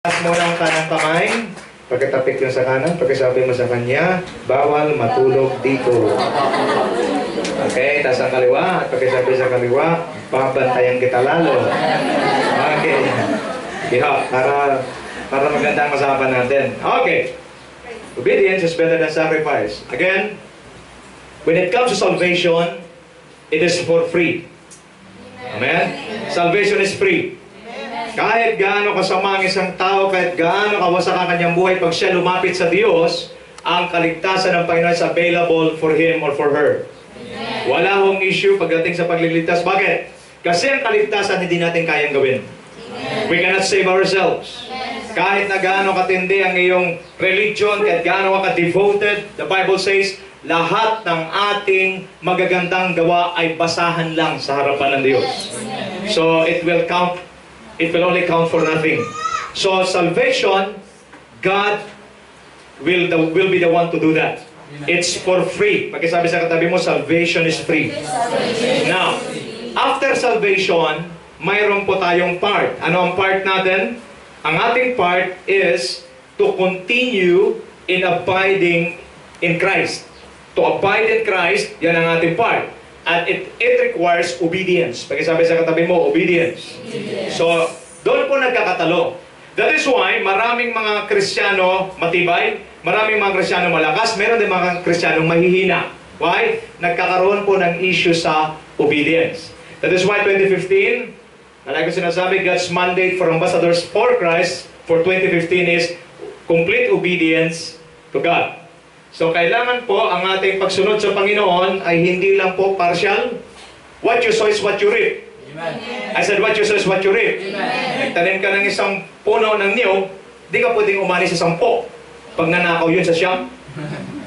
Taas mo ng kanang kamay, pagkatapik mo sa kanan, pagkasabi mo sa kanya, bawal matulog dito. Okay, taas ang kaliwa, at pagkasabi sa kaliwa, babantayan kita lalo. Okay. Iha, para maganda ang masapan natin. Okay. Obedience is better than sacrifice. Again, when it comes to salvation, it is for free. Amen? Salvation is free. Kahit gaano kasama ang isang tao, kahit gaano kawasak ang kanyang buhay, pag siya lumapit sa Diyos, ang kaligtasan ng Panginoon is available for him or for her. Wala hong issue pagdating sa pagliligtas. Bakit? Kasi ang kaligtasan hindi natin kayang gawin. We cannot save ourselves. Kahit na gaano katindi ang iyong religion, kahit gaano ka devoted, the Bible says, lahat ng ating magagandang gawa ay basahan lang sa harapan ng Diyos. So it will count. It will only count for nothing. So salvation, God will be the one to do that. It's for free. Pagkasabi sa katabi mo, salvation is free. Now, after salvation, mayroon po tayong part. Ano ang part natin? Ang ating part is to continue in abiding in Christ. To abide in Christ, yan ang ating part. And it requires obedience. Pagkasabi sa katabi mo, obedience. So, doon po nagkakatalo. That is why maraming mga Kristiyano matibay, maraming mga Kristiyano malakas, meron din mga Kristiyano mahihina. Why? Nagkakaroon po ng issue sa obedience. That is why 2015, like ko sinasabi, God's mandate for ambassadors for Christ for 2015 is complete obedience to God. So kailangan po ang ating pagsunod sa Panginoon ay hindi lang po partial. What you sow is what you reap. Amen. I said what you sow is what you reap. Nagtanim ka ng isang puno ng niyog, di ka pwedeng umani sa 10. Pag nanakaw yun sa siyam.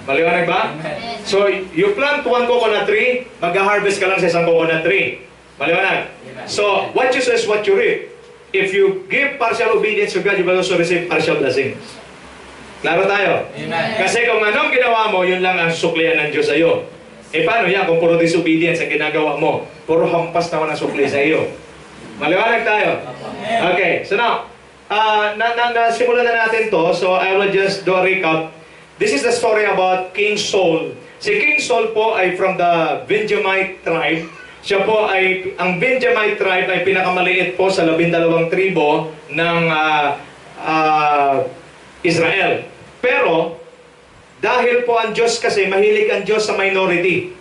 Maliwanag ba? So you plant one coconut tree, mag-harvest ka lang sa isang coconut tree. Maliwanag? So what you sow is what you reap. If you give partial obedience to God, you will also receive partial blessings. Klaro tayo? Amen. Kasi kung anong ginawa mo, yun lang ang suklian ng Diyos sa iyo. Eh paano yan kung puro disobedience ang ginagawa mo? Puro hampas naman ang sukli sa iyo. Maliwanag tayo? Okay, so now, nasimulan na natin to, so I will just do a recap. This is the story about King Saul. Si King Saul po ay from the Benjamite tribe. Siya po ay, ang Benjamite tribe ay pinakamaliit po sa 12 tribo ng Israel. Pero, dahil po ang Diyos kasi, mahilig ang Diyos sa minority.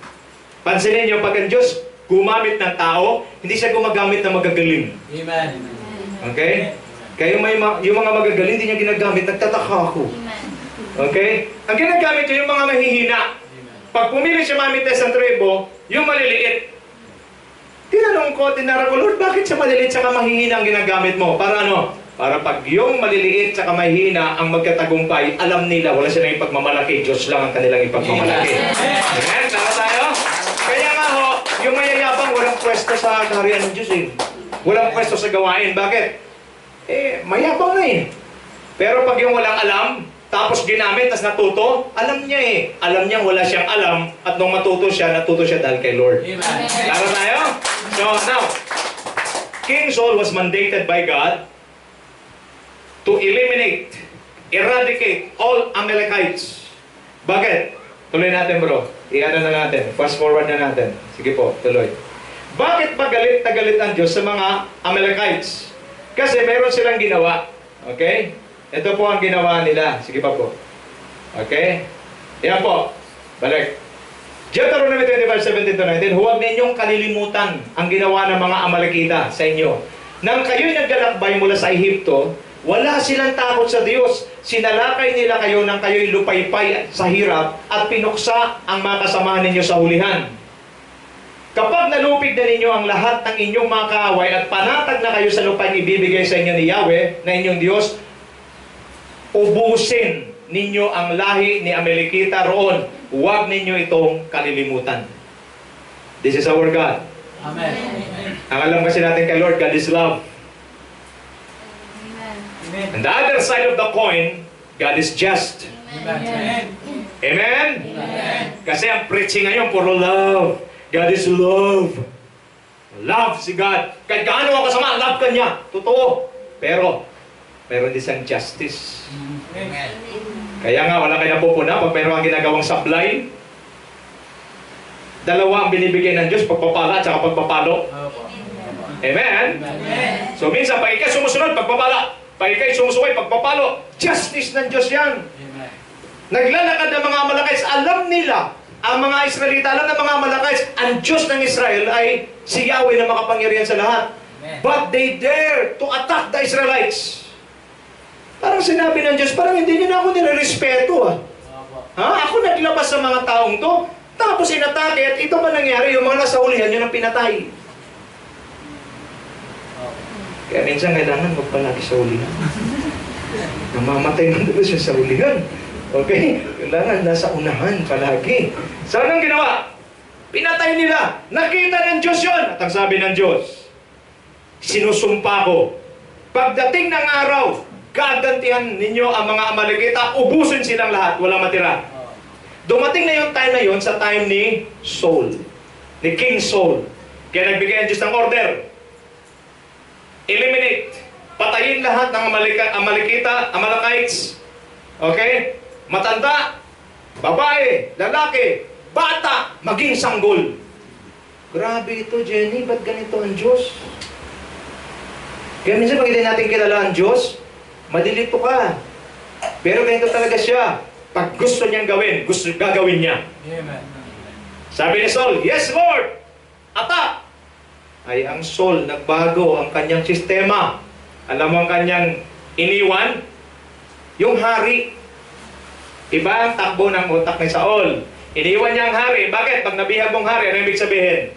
Pansinin niyo, pag ang Diyos gumamit ng tao, hindi siya gumagamit ng magagaling. Amen. Okay? Kaya yung mga magagaling, hindi niya ginagamit. Nagtataka ako. Okay? Ang ginagamit niya, yung mga mahihina. Pag pumili siya mamit sa tribo, yung maliliit. Tinanong ko, tinara ko, Lord, bakit sa maliliit sa mahihina ang ginagamit mo? Para ano? Para pag yung maliliit sa mahihina ang magkatagumpay, alam nila, wala silang ipagmamalaki, Diyos lang ang kanilang ipagmamalaki. Amen? Tama tayo? Kaya nga ho, yung mayayabang, walang pwesto sa kaharian ng Diyos eh. Walang pwesto sa gawain. Bakit? Eh, mayabang na eh. Pero pag yung walang alam, tapos ginamit, tapos natuto, alam niya eh. Alam niya wala siyang alam, at nung natuto siya dahil kay Lord. Amen. Tama tayo? So now, King Saul was mandated by God to eliminate, eradicate all Amalekites. Bakit? Tuloy natin bro. I-ano na natin. Fast forward na natin. Sige po, tuloy. Bakit ba galit na galit ang Diyos sa mga Amalekites? Kasi meron silang ginawa. Okay? Ito po ang ginawa nila. Sige pa po. Okay? Yan po. Balik. Deuteronomy 25:17-19, huwag ninyong kalilimutan ang ginawa ng mga Amalekita sa inyo. Nang kayo'y naglalakbay mula sa Ehipto, wala silang takot sa Diyos. Sinalakay nila kayo nang kayo'y lupaypay sa hirap at pinuksa ang mga kasamahan ninyo sa hulihan. Kapag nalupig na ninyo ang lahat ng inyong mga kaaway at panatag na kayo sa lupang ibibigay sa inyo ni Yahweh, na inyong Diyos, ubusin ninyo ang lahi ni Amalekita roon. Huwag ninyo itong kalilimutan. This is our God. Amen. Ang alam kasi natin kay Lord, God is love. And the other side of the coin, God is just. Amen. Amen? Amen. Kasi ang preaching ngayon, puro love. God is love. Love si God. Kahit gaano ako kasama, love ka niya. Totoo. Pero, meron din siyang justice. Amen. Kaya nga, wala kayo napupuna pag meron kang ginagawang sablay. Dalawa ang binibigay ng Diyos, pagpapala at saka pagpapalo. Amen? Amen. So minsan, pag ikay sumusunod, pagpapala. Pag ikay sumusuway, pagpapalo. Justice ng Diyos yan. Amen. Naglalakad ng mga Amalekites, alam nila, ang mga Israelita, alam ng mga Amalekites, ang Diyos ng Israel ay si Yahweh na makapangyarihan sa lahat. Amen. But they dare to attack the Israelites. Parang sinabi ng Diyos, parang hindi niyo na ako nire-respeto. Ha? Ako naglabas sa mga taong to, tapos inatake, at ito ba nangyari? Yung mga nasa ulihan, yun ang pinatay. Kaya minsan kailangan magpalagi sa ulihan. Namamatay man doon siya sa ulihan. Okay? Kailangan nasa unahan palagi. So anong ginawa? Pinatay nila. Nakita ng Diyos yun. At ang sabi ng Diyos, sinusumpa ko, pagdating ng araw, gagantihan ninyo ang mga Amalekita, ubusin silang lahat, walang matira. Dumating na yung time na yun sa time ni Saul, ni King Saul. Kaya nagbigay ang Diyos ng order. Eliminate. Patayin lahat ng Amalekites. Okay? Matanda, babae, lalaki, bata, maging sanggol. Grabe ito, Jenny. Ba't ganito ang Diyos? Kaya minsan pag hindi natin kilala ang Diyos, madilito ka. Pero ganito talaga siya. Pag gusto niyang gawin, gagawin niya. Amen. Sabi ni Saul, "Yes, Lord!" Attack! Ay ang Saul, nagbago ang kanyang sistema. Alam mo ang kanyang iniwan? Yung hari. Iba ang takbo ng utak ni Saul. Iniwan niya ang hari. Bakit? Pag nabihag mong hari, ano ibig sabihin?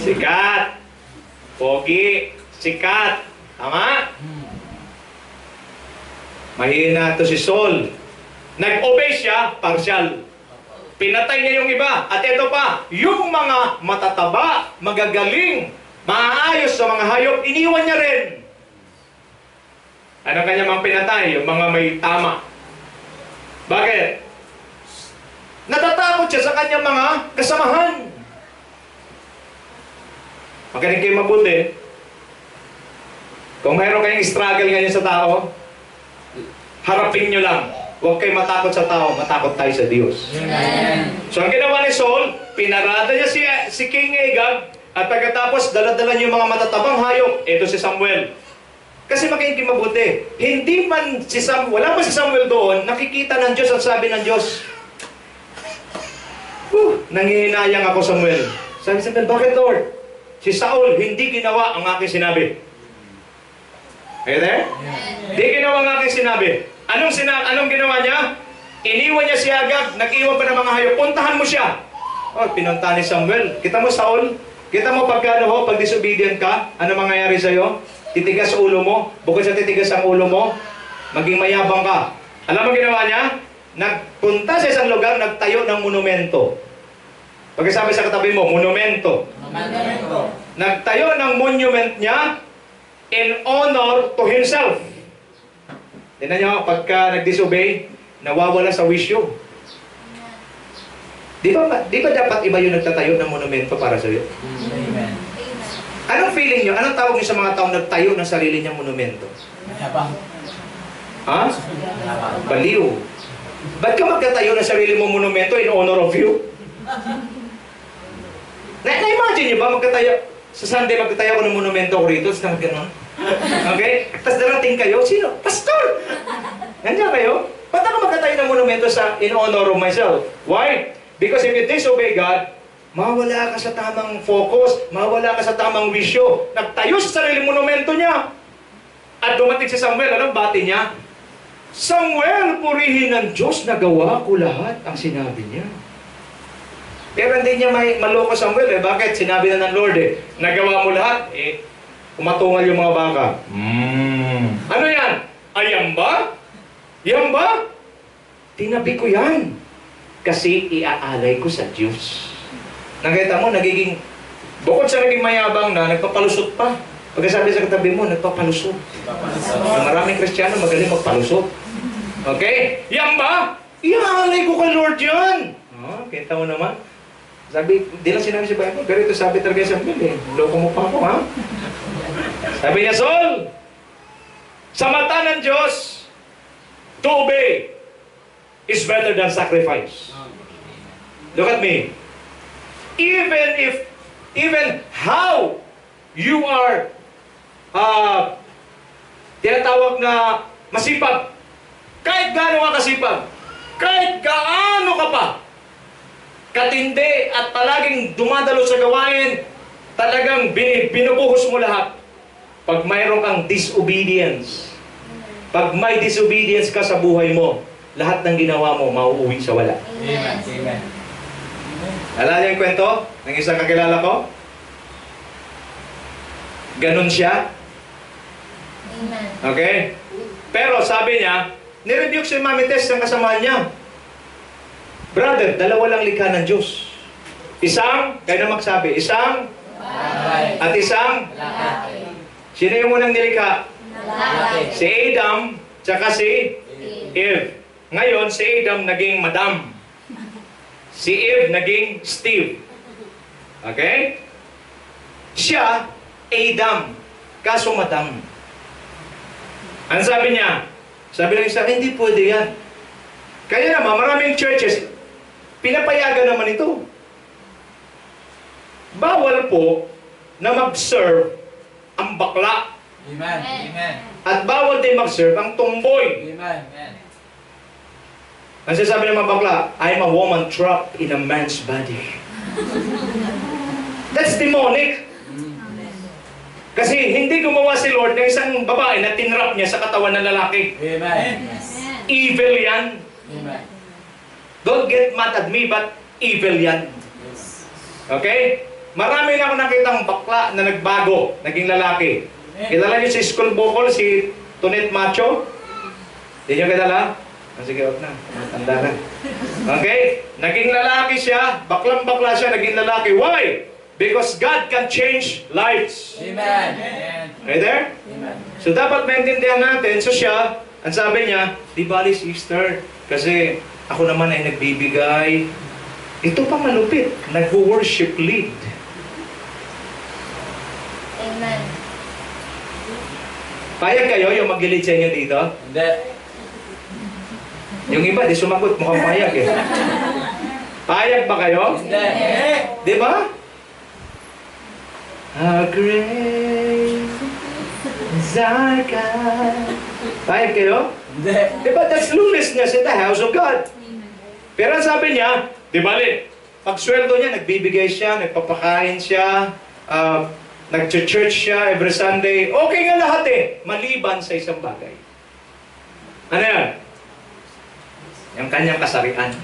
Sikat. Pogi. Sikat. Tama? Mahina to si Saul. Nag-obey siya, partial. Pinatay niya yung iba. At ito pa, yung mga matataba, magagaling, maayos sa mga hayop, iniwan niya rin. Ano kanya mga pinatay? Yung mga may tama. Bakit? Natatakot siya sa kanyang mga kasamahan. Makinig kayo mabuti. Kung mayroon kayong struggle ngayon sa tao, harapin nyo lang. Huwag kayo matakot sa tao, matakot tayo sa Diyos. Amen. So ang ginawa ni Saul, pinarada niya si King Agag, at pagkatapos daladala niya yung mga matatabang hayop. Ito si Samuel. Kasi makinig mabuti, hindi man si Samuel, wala pa si Samuel doon, nakikita ng Diyos ang sabi ng Diyos. Nangihinayang ako, Samuel. Sabi Samuel, bakit Lord? Si Saul, hindi ginawa ang aking sinabi. Are you there? Hindi ginawa ang aking sinabi. Anong ginawa niya? Iniwan niya si Agag, nag-iwan pa ng mga hayop. Puntahan mo siya. Oh, pinunta ni Samuel. Kita mo, Saul? Kita mo pag disobedient ka, ano mangyayari sa'yo? Titigas ulo mo. Bukod sa titigas ang ulo mo, maging mayabang ka. Alam mo ginawa niya? Nagpunta sa isang lugar, nagtayo ng monumento. Pagkasabi sa katabi mo, monumento. Nagtayo ng monument niya in honor to himself. Tignan nyo, pagka nag-disobey, nawawala sa wisyo. Di ba dapat iba yung nagtatayo ng monumento para sa iyo? Amen. Anong feeling nyo? Anong tawag nyo sa mga taong nagtayo ng sarili niyang monumento? Mayabang. Ha? Baliw. Ba't ka magtatayo ng sarili mong monumento in honor of you? Na-imagine nyo ba magtatayo? Sa Sunday magtatayo ko ng monumento ko rito, tapos gano'n. Okay? Tapos darating kayo, sino? Pastor! Nandiyan kayo? Ba't ako magtatayo ng monumento in honor of myself? Why? Because if you disobey God, mawala ka sa tamang focus, mawala ka sa tamang wisyo. Nagtayo sa sarili monumento niya. At dumating si Samuel, anong bati niya? Samuel, purihin ng Diyos, nagawa ko lahat ang sinabi niya. Pero hindi niya maloko Samuel eh. Bakit? Sinabi na ng Lord eh. Nagawa mo lahat eh. Umatungal yung mga baka. Ano yan? Ayam ba? Yan ba? Tinabi ko yan. Kasi iaalay ko sa Diyos. Nakita mo, nagiging, bukod sa naging mayabang na, nagpapalusot pa. Pagkasabi sa katabi mo, nagpapalusot. Maraming Kristiyano magaling magpalusot. Okay? Yan ba? Iaalay ko kay Lord yan. Oh, kita mo naman. Sabi, di lang sinabi sa Bible, pero ito sabi talaga sa Bible eh. Loko mo pa ako, ha? Sabi niya, Saul, sa mata ng Diyos, to obey is better than sacrifice. Look at me. Even how you are tinatawag na masipag, kahit gaano ka kasipag, kahit gaano ka pa katindi at palaging dumadalo sa gawain, talagang binubuhos mo lahat. Pag mayroon kang disobedience, pag may disobedience ka sa buhay mo, lahat ng ginawa mo mauuwi sa wala. Amen. Amen. Alala niyo yung kwento ng isang kakilala ko? Ganun siya. Amen. Okay? Pero sabi niya, nirebuke si Mami Tess ng kasamahan niya. Brother, dalawa lang likha ng Diyos. Isang, kayo na magsabi, isang Lalaki. at isang. Lalaki. Sino yung unang nilikha? Lalaki. Si Adam, tsaka si Eve. Ngayon, si Adam naging Madam. Si Eve naging Steve. Okay? Siya, Adam. Kaso Madam. Ano sabi niya? Sabi ng isa, hindi pwede yan. Kaya naman, maraming churches, pinapayagan naman ito. Bawal po na mag-serve ang bakla. Amen. Amen. At bawal din mag-serve ang tomboy. Amen. Amen. Kasi sabi ng mga bakla, I'm a woman trapped in a man's body. That's demonic. Kasi hindi gumawa si Lord ng isang babae na tinrap niya sa katawan ng lalaki. Amen. Evil yan. Amen. Don't get mad at me, but evil yan. Okay? Marami na ako nakitang bakla na nagbago, naging lalaki. Kilala niyo si School Bokol, si Tonet Macho? Hindi niyo kilala? Sige, huwag na. Tanda na. Okay? Naging lalaki siya, baklang-bakla siya, naging lalaki. Why? Because God can change lives. Amen. Amen. Right there? Amen. So dapat maintindihan natin, so siya, ang sabi niya, di bali sister, kasi ako naman ay nagbibigay. Ito pa malupit, nag-worship lead. Amen. Payag kayo yung mag-lead sa inyo dito? Hindi. Yung iba, di sumagot, mukhang payag eh. Payag ba kayo? Hindi. Di ba? How great is our God. Payag kayo? Hindi. Diba, that's lawlessness in the house of God. Pero ang sabi niya, di bali, pag sweldo niya, nagbibigay siya, nagpapakain siya, nag-church siya every Sunday. Okay nga lahat eh, maliban sa isang bagay. Ano yan? Yung kanyang kasarian.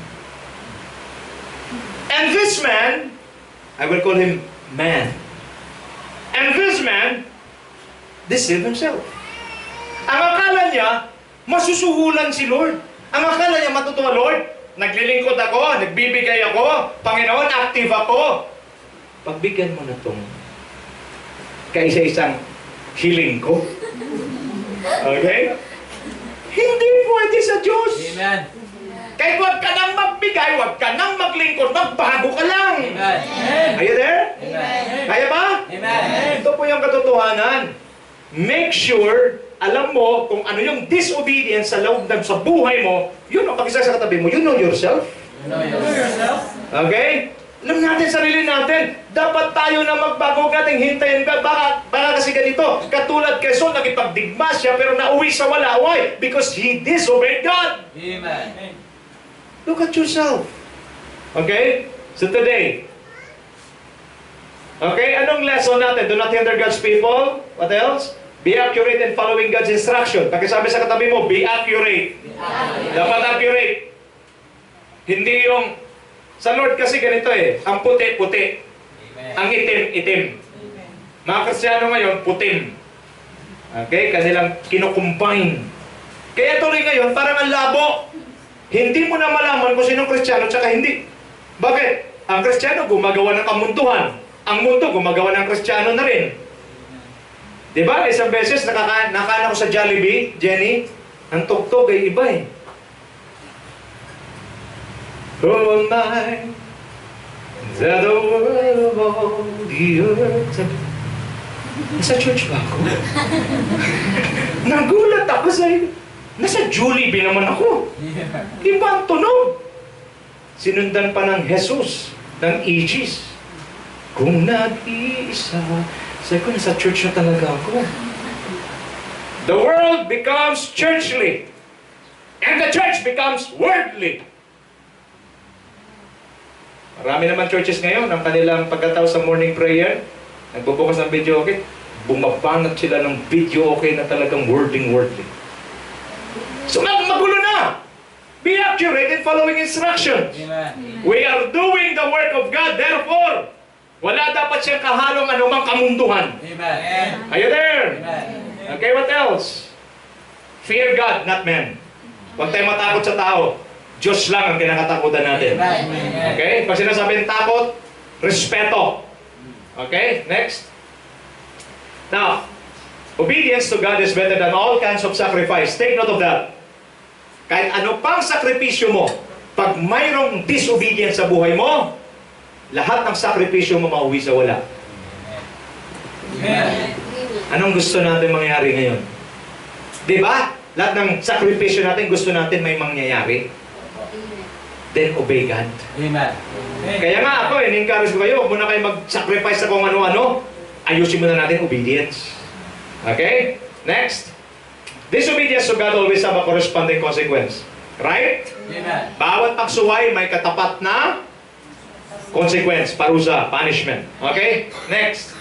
And this man, I will call him man. And this man deceived himself. Ang akala niya, masusuhulan si Lord. Ang akala niya, matutuwa, Lord, naglilingkod ako, nagbibigay ako, Panginoon, active ako. Pagbigyan mo na itong kaisa-isang healing ko. Okay? Hindi pwede sa Diyos. Amen. Kahit huwag ka nang magbigay, huwag ka nang maglingkod, magbago ka lang. Amen. Are you there? Amen. Kaya ba? Amen. Ito po yung katotohanan. Make sure, alam mo kung ano yung disobedience sa loob ng sa buhay mo, yun ang pag-isa sa katabi mo, you know yourself. You know yourself. Okay? Alam natin sarili natin, dapat tayo na magbago nating hintayin ka. Baka kasi ganito, katulad kay Saul, nakipagdigma siya pero nauwi sa wala. Why? Because he disobeyed God. Amen. Look at yourself. Okay? So today, okay, anong lesson natin? Do not hinder God's people. What else? Be accurate in following God's instruction. Pakisabi sa katabi mo, be accurate. Dapat accurate. Hindi yung, sa Lord kasi ganito eh, ang puti, puti. Amen. Ang itim, itim. Mga Kristiyano ngayon, putim. Okay? Kanilang kinukumbine. Kaya tuloy ngayon, parang ang labo. Hindi mo na malaman kung sinong Kristiyano tsaka hindi. Bakit? Ang Kristiyano gumagawa ng kamuntuhan. Ang mundo gumagawa ng Kristiyano na rin. Diba? Isang beses nakakaan ako sa Jollibee, Jenny. Ang tugtog ay iba eh. Who am I that the world of all the earth? Nasa church ba ako? Nagulat ako sa nasa Jollibee naman ako. Di ba ang tunog? Sinundan pa ng Jesus, ng Aegis. Kung nag-iisa, sabi ko, nasa church na talaga ako. The world becomes churchly. And the church becomes worldly. Marami naman churches ngayon, ang kanilang pagkatao sa morning prayer, nagbubukas ng video okay, bumabanat sila ng video okay na talagang worldly. So magulo na! Be accurate in following instructions. Amen. We are doing the work of God, therefore, wala dapat siyang kahalong anumang kamunduhan. Amen. Are you there? Amen. Okay, what else? Fear God, not men. Huwag tayo matakot sa tao. Diyos lang ang kinakatakutan natin. Amen. Okay? Pag sinasabing takot, respeto. Okay? Next. Now, obedience to God is better than all kinds of sacrifice. Take note of that. Kahit ano pang sakripisyo mo, pag mayroong disobedience sa buhay mo, lahat ng sakripisyo mo mauwi sa wala. Amen. Anong gusto natin mangyari ngayon? Di ba? Lahat ng sakripisyo natin, gusto natin may mangyayari. Then obey God. Amen. Kaya nga ako, in-encourage ko kayo, huwag muna kayo mag-sacrifice sa kung ano-ano. Ayusin muna natin obedience. Okay? Next. Disobedience to God always have a corresponding consequence. Right? Amen. Bawat pagsuway may katapat na consequence, parusa, punishment. Okay? Next.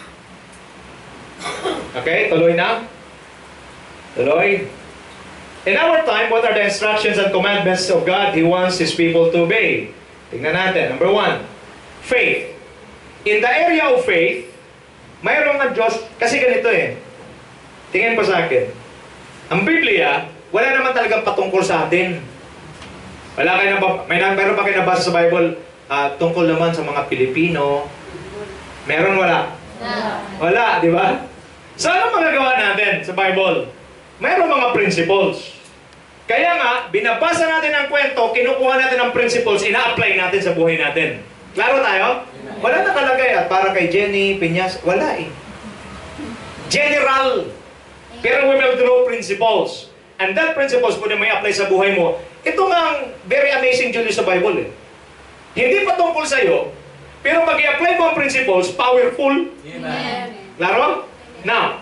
Okay, tuloy na. Tuloy. In our time, what are the instructions and commandments of God He wants His people to obey? Tingnan natin. Number 1, faith. In the area of faith, mayroon ng Diyos, kasi ganito tingin pa sa akin. Ang Biblia, wala naman talagang patungkol sa atin. Wala kayo mayroon pa kayo nabasa sa Bible tungkol naman sa mga Pilipino. Meron wala? Wala, di ba? So, ano magagawa natin sa Bible? Mayroon mga principles. Kaya nga, binabasa natin ang kwento, kinukuha natin ang principles, ina-apply natin sa buhay natin. Klaro tayo? Wala nakalagay at para kay Jenny, Piñas, wala General. Pero we will draw principles. And that principles, pwede may apply sa buhay mo. Ito nga ang very amazing Julie sa Bible Hindi patungkol sa'yo, pero mag-i-apply mo ang principles, powerful. Amen. Klaro? Now,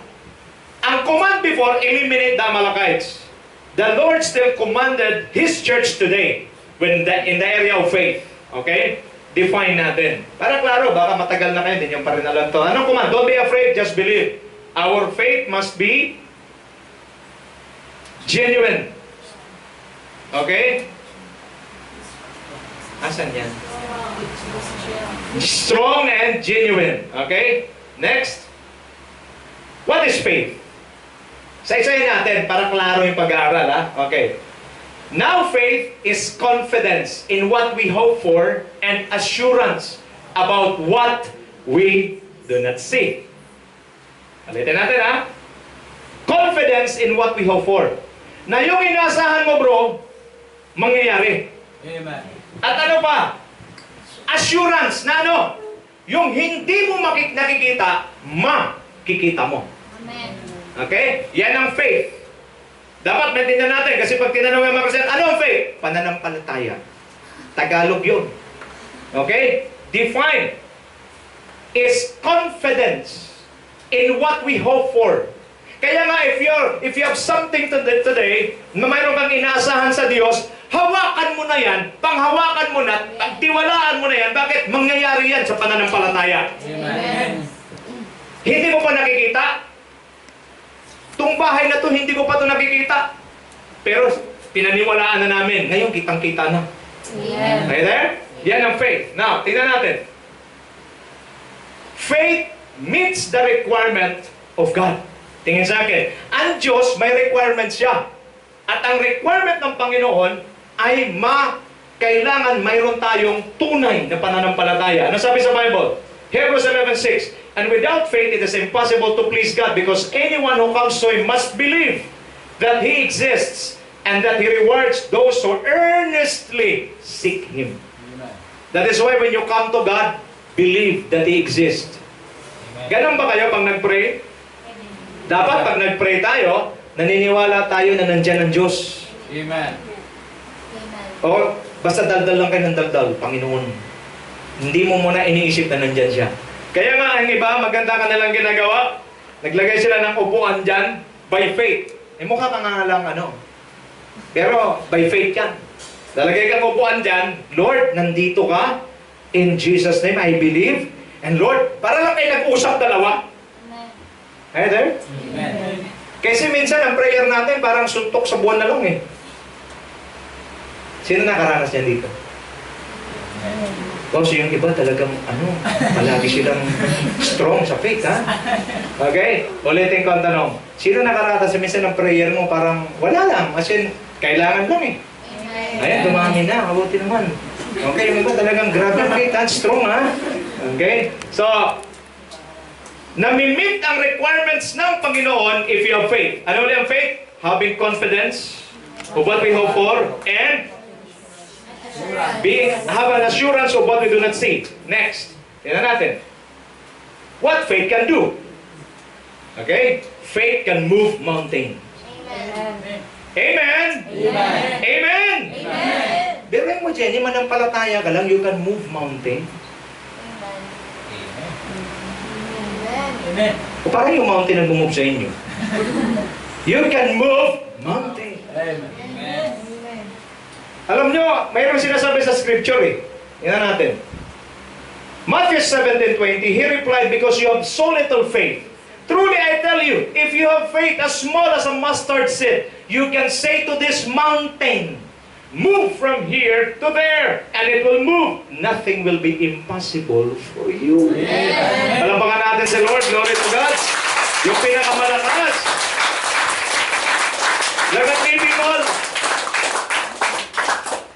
ang command before, eliminate the Amalekites. The Lord still commanded His church today in the area of faith. Okay? Define natin. Para klaro, baka matagal na kayo, din yung pa rin alam to. Anong command? Don't be afraid, just believe. Our faith must be genuine. Okay? Asan yan? Strong and genuine. Okay? Next. What is faith? Sa-isayin natin para klaro yung pag-aaral. Okay. Now faith is confidence in what we hope for and assurance about what we do not see. Alitin natin Confidence in what we hope for. Na yung inaasahan mo bro, mangyayari. Amen. At ano pa? Assurance na ano? Yung hindi mo nakikita, makikita mo. Amen. Okay? Yan ang faith. Dapat maintindihan natin kasi pag tinanong yung mga Christian, ano ang faith? Pananampalataya. Tagalog yun. Okay? Define is confidence in what we hope for. Kaya nga, if you have something today na mayroon kang inaasahan sa Diyos, hawakan mo na yan, panghawakan mo na, pagtiwalaan mo na yan, bakit? Mangyayari yan sa pananampalataya. Amen. Hindi mo pa nakikita? Itong bahay na to, hindi ko pa ito nakikita. Pero pinaniwalaan na namin. Ngayon, kitang-kita na. Yeah. Okay there? Yan ang faith. Now, tingnan natin. Faith meets the requirement of God. Tingin sa akin. Ang Diyos, may requirements siya. At ang requirement ng Panginoon ay kailangan mayroon tayong tunay na pananampalataya. Ano sabi sa Bible? Hebrews 11:6. And without faith, it is impossible to please God because anyone who comes to Him must believe that He exists and that He rewards those who earnestly seek Him. Amen. That is why when you come to God, believe that He exists. Amen. Ganon ba kayo pag nag-pray? Dapat pag nag-pray tayo, naniniwala tayo na nandyan ang Diyos. Amen. Amen. O basta daldal lang kayo ng daldal, Panginoon. Hindi mo muna iniisip na nandyan siya. Kaya nga, ang iba, maganda ka nalang ginagawa. Naglagay sila ng upuan dyan by faith. Mukha ka nga lang pero by faith yan. Lalagay kang upuan dyan, Lord, nandito ka. In Jesus' name, I believe. And Lord, para lang kayo nag-usap dalawa. Amen. There? Amen. Kasi minsan ang prayer natin parang suntok sa buwan na lang eh. Sino nakaranas niyan dito? So yung iba talagang palagi silang strong sa faith, ha? Okay? Ulitin ko ang tanong. Sino nakaranas minsan ng prayer mo parang wala lang, as in, kailangan lang eh. Amen. Ayan, dumami na, mabuti naman. Okay, yung iba talagang grabe ang faith, ha? Strong, ha? Okay? So, nami-meet ang requirements ng Panginoon if you have faith. Ano ulit ang faith? Having confidence of what we hope for and have an assurance of what we do not see. Next. Tingnan natin. What faith can do? Okay? Faith can move mountains. Amen. Amen? Amen. Amen? Amen. Biruin mo, Jenny, manampalataya ka lang, you can move mountain. Amen. Amen. O parang yung mountain ang bumove sa inyo. You can move mountain. Amen. Amen. Alam nyo, mayroong sinasabi sa scripture eh. Tingnan natin. Matthew 17:20, He replied, because you have so little faith. Truly I tell you, if you have faith as small as a mustard seed, you can say to this mountain, move from here to there, and it will move. Nothing will be impossible for you. Amen. Palapakan natin si Lord, glory to God. Yung pinakamalakas. Lagat ni people.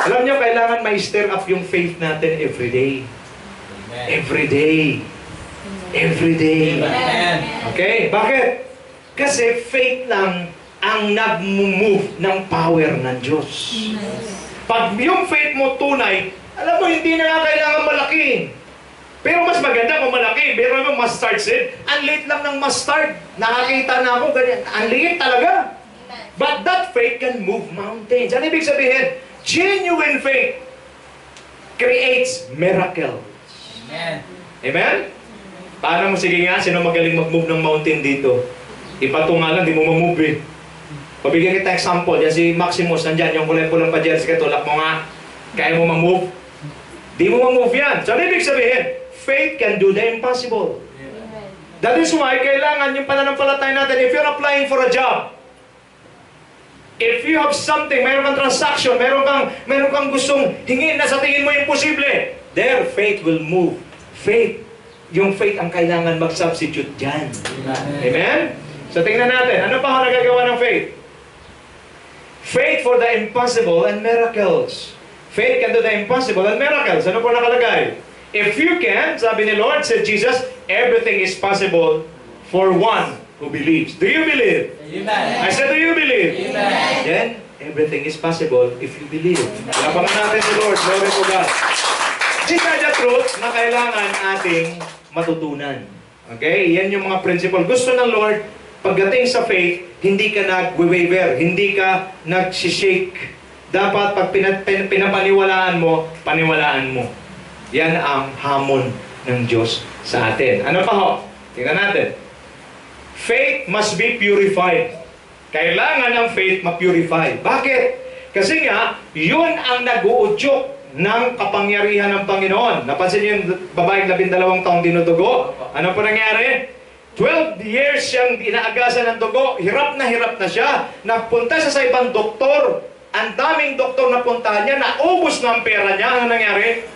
Alam nyo, kailangan may stir up yung faith natin every day. Every day. Every day. Amen. Okay? Bakit? Kasi faith lang ang nag-move ng power ng Diyos. Pag yung faith mo tunay, alam mo, hindi na nga kailangan malaki. Pero mas maganda kung malaki. Pero mo mustard seed, ang liit lang ng mustard. Nakakita na ako, ganyan. Ang liit talaga. But that faith can move mountains. Ano ibig sabihin? Genuine faith creates miracles. Amen. Amen? Paano mo, sige nga, sino magaling mag-move ng mountain dito? Ipatunga lang, di mo ma-move eh. Pabigyan kita example, yan si Maximus, nandyan, yung kulay-pulang pa dyan, sige, tulak mo nga. Kaya mo ma-move? Di mo ma-move yan. So, ano ibig sabihin? Faith can do the impossible. That is why, kailangan yung pananampalataya natin, if you're applying for a job, if you have something, mayroon kang transaction, mayroon kang gustong hingin na sa tingin mo imposible, their faith will move. Faith. Yung faith ang kailangan mag-substitute dyan. Amen? So tingnan natin, ano pa ang nagagawa ng faith? Faith for the impossible and miracles. Faith can do the impossible and miracles. Ano po nakalagay? If you can, sabi ni Lord, said Jesus, everything is possible for one who believes. Do you believe? Amen. I said, do you believe? Amen. Then, everything is possible if you believe. Lapangan natin si Lord. Glory to God. These are the truths na kailangan ating matutunan. Okay? Yan yung mga principle. Gusto ng Lord, pagdating sa faith, hindi ka nag-waver, hindi ka nag-shake. Dapat pag pinapaniwalaan mo, paniwalaan mo. Yan ang hamon ng Diyos sa atin. Ano pa ho? Tingnan natin. Faith must be purified. Kailangan ang faith ma-purify. Bakit? Kasi nga, yun ang nag-uudyok ng kapangyarihan ng Panginoon. Napansin niyo yung babaeng 12 taong dinudugo? Ano po nangyari? 12 years siyang inaagasan ng dugo. Hirap na siya. Nagpunta siya sa ibang doktor. Ang daming doktor na puntahan niya. Naubos na ang pera niya. Ano nangyari?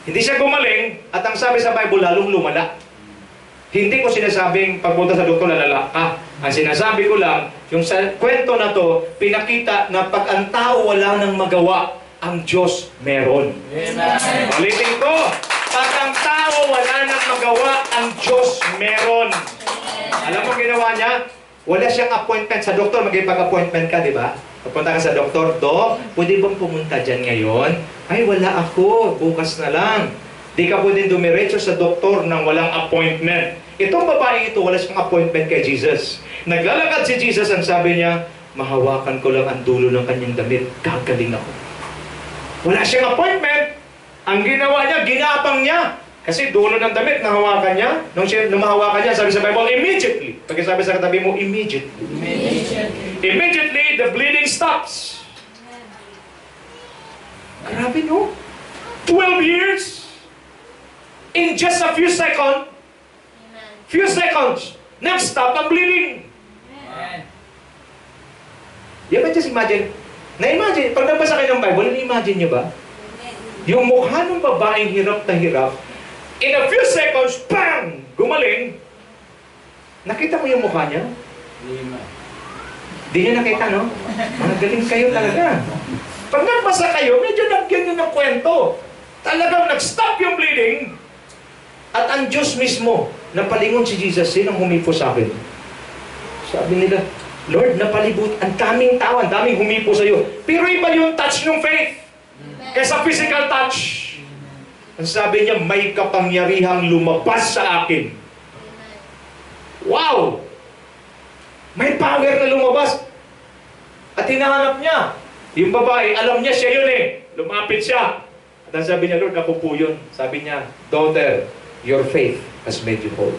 Hindi siya gumaling. At ang sabi sa Bible, lalong lumala. Hindi ko sinasabing pagpunta sa doktor lalala ka. Ang sinasabi ko lang, yung sa kwento na to, pinakita na pag ang tao wala nang magawa, ang Diyos meron. Amen. Ulitin ko, pag ang tao wala nang magawa, ang Diyos meron. Alam mo ginawa niya? Wala siyang appointment sa doktor, magipag-appointment ka, di ba? Pagpunta ka sa doktor, Dok, pwede bang pumunta dyan ngayon? Ay, wala ako, bukas na lang. Di ka pwedeng dumiretso sa doktor nang walang appointment. Itong babae ito, wala siyang appointment kay Jesus. Naglalakad si Jesus, ang sabi niya, mahawakan ko lang ang dulo ng kanyang damit, gagaling ako. Wala siyang appointment. Ang ginawa niya, ginapang niya. Kasi dulo ng damit, nahawakan niya. Nung mahawakan niya, sabi sa Bible, immediately. Pagkasabi sa katabi mo, immediately. Immediately, the bleeding stops. Grabe, no? 12 years. In just a few seconds, nag-stop ang bleeding. You can just imagine. Na-imagine, pag nabasa kayo ng Bible, na-imagine nyo ba? Yung mukha ng babaeng hirap na hirap, in a few seconds, bang! Gumaling. Nakita mo yung mukha niya? Di niyo nakita, no? Magaling kayo talaga. Pag nagbasa kayo, medyo nagyan ng kwento. Talagang nag-stop yung bleeding. At ang Diyos mismo, napalingon si Jesus, sinang humipo sa akin. Sabi nila, Lord, napalibot, ang daming tao, ang daming humipo sa iyo. Pero iba yung touch ng faith. Kaysa physical touch. Ang sabi niya, may kapangyarihang lumabas sa akin. Wow! May power na lumabas. At hinahanap niya. Yung babae, alam niya siya yun eh. Lumapit siya. At ang sabi niya, Lord, ako po yun. Sabi niya, daughter, your faith has made you whole.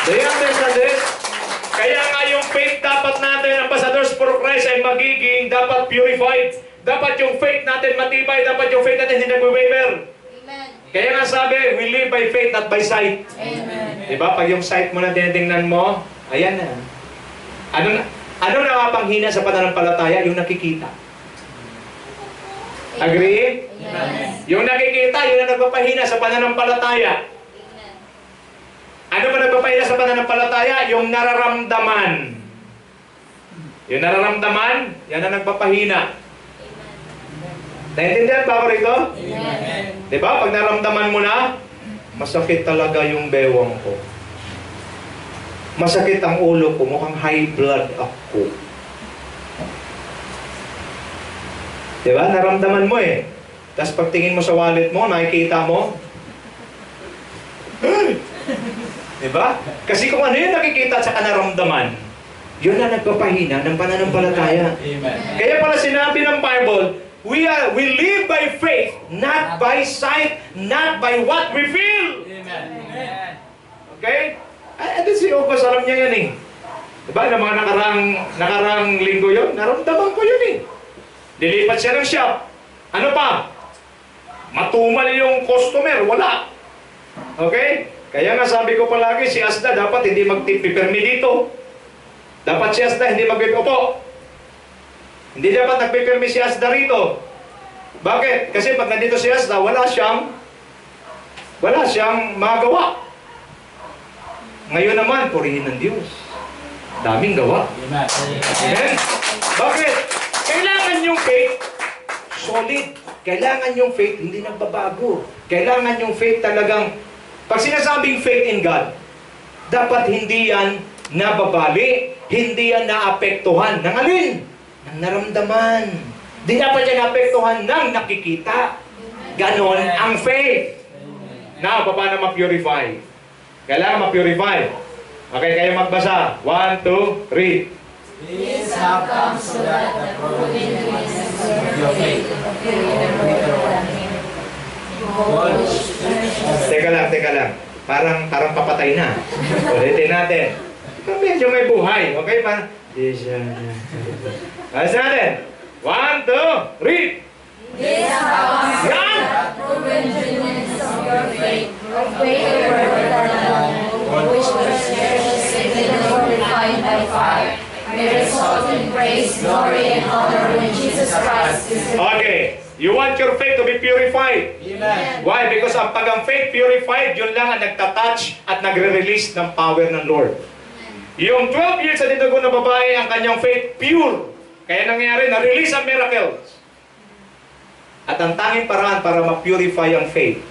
Do you understand this? Kaya nga yung faith dapat natin, ambassadors for Christ, ay magiging dapat purified. Dapat yung faith natin matibay. Dapat yung faith natin hindi nag-waver. Kaya nga sabi, we live by faith, not by sight. Amen. Diba? Pag yung sight mo na tinitingnan mo, ayan na. Ano nakapanghina sa pananampalataya? Yung nakikita. Agree? Amen. Yung nakikita, yun ang nagpapahina sa pananampalataya. Ano ba nagpapahina sa pananampalataya? Yung nararamdaman. Yung nararamdaman, yan ang nagpapahina. Naintindihan ba ako rito? Amen. Diba? Pag naramdaman mo na, masakit talaga yung bewang ko. Masakit ang ulo ko, mukhang high blood ako. Diba? Naramdaman mo eh. Tapos pagtingin mo sa wallet mo, nakikita mo. Diba? Kasi kung ano yung nakikita sa naramdaman, yun na nagpapahina ng pananampalataya. Amen. Kaya pala sinabi ng Bible, we live by faith, not by sight, not by what we feel. Amen. Okay? Ito si Opus, alam niya yan eh. Diba, na mga nakarang linggo yun, naramdaman ko yun eh. Dilipat siya ng shop. Ano pa? Matumal yung customer, wala. Okay? Kaya nga sabi ko palagi, si Asda dapat hindi magpipirmi dito. Dapat si Asda hindi magpipopo. Hindi dapat nagpipirmi si Asda rito. Bakit? Kasi pag nandito si Asda, wala siyang magawa. Ngayon naman, purihin ng Diyos. Daming gawa. Amen. Amen? Bakit? Kailangan yung faith solid. Kailangan yung faith hindi nagbabago. Kailangan yung faith talagang, pag sinasabing faith in God, dapat hindi yan nababali, hindi yan naapektuhan. Ng alin? Ng naramdaman. Di dapat yan naapektuhan ng nakikita. Ganon ang faith. Now, paano ma-purify? Kailangan ma-purify. Okay, kayo magbasa. 1, 2, 3. This have come so that the proven witness of your faith. Teka lang. Parang papatay na. Ulitin natin. Medyo may buhay. Okay, parang... Alas natin. 1, 2, 3. This house Yan! proven genuineness of your faith, of faith which was cherished and glorified by fire, may result in praise, glory, and honor when Jesus Christ is Okay. You want your faith to be purified. Amen. Why? Because pag ang faith purified, yun lang ang nagtatouch at nagre-release ng power ng Lord. Yung 12 years sa dito na babae, ang kanyang faith pure. Kaya nangyari, na-release ang miracles. At ang tanging paraan para ma-purify ang faith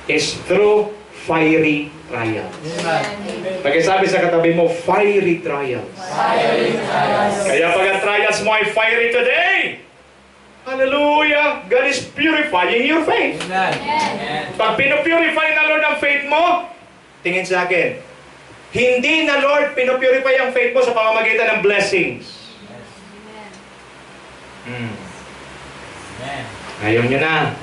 is through fiery trials. Amen. Pagkasabi sa katabi mo, fiery trials. Fiery trials. Kaya pag ang trials mo ay fiery today, hallelujah, God is purifying your faith. Amen. Pag pinupurify ng Lord ang faith mo, tingin sa akin, hindi na Lord pinupurify ang faith mo sa pamamagitan ng blessings. Amen. Ayaw nyo na.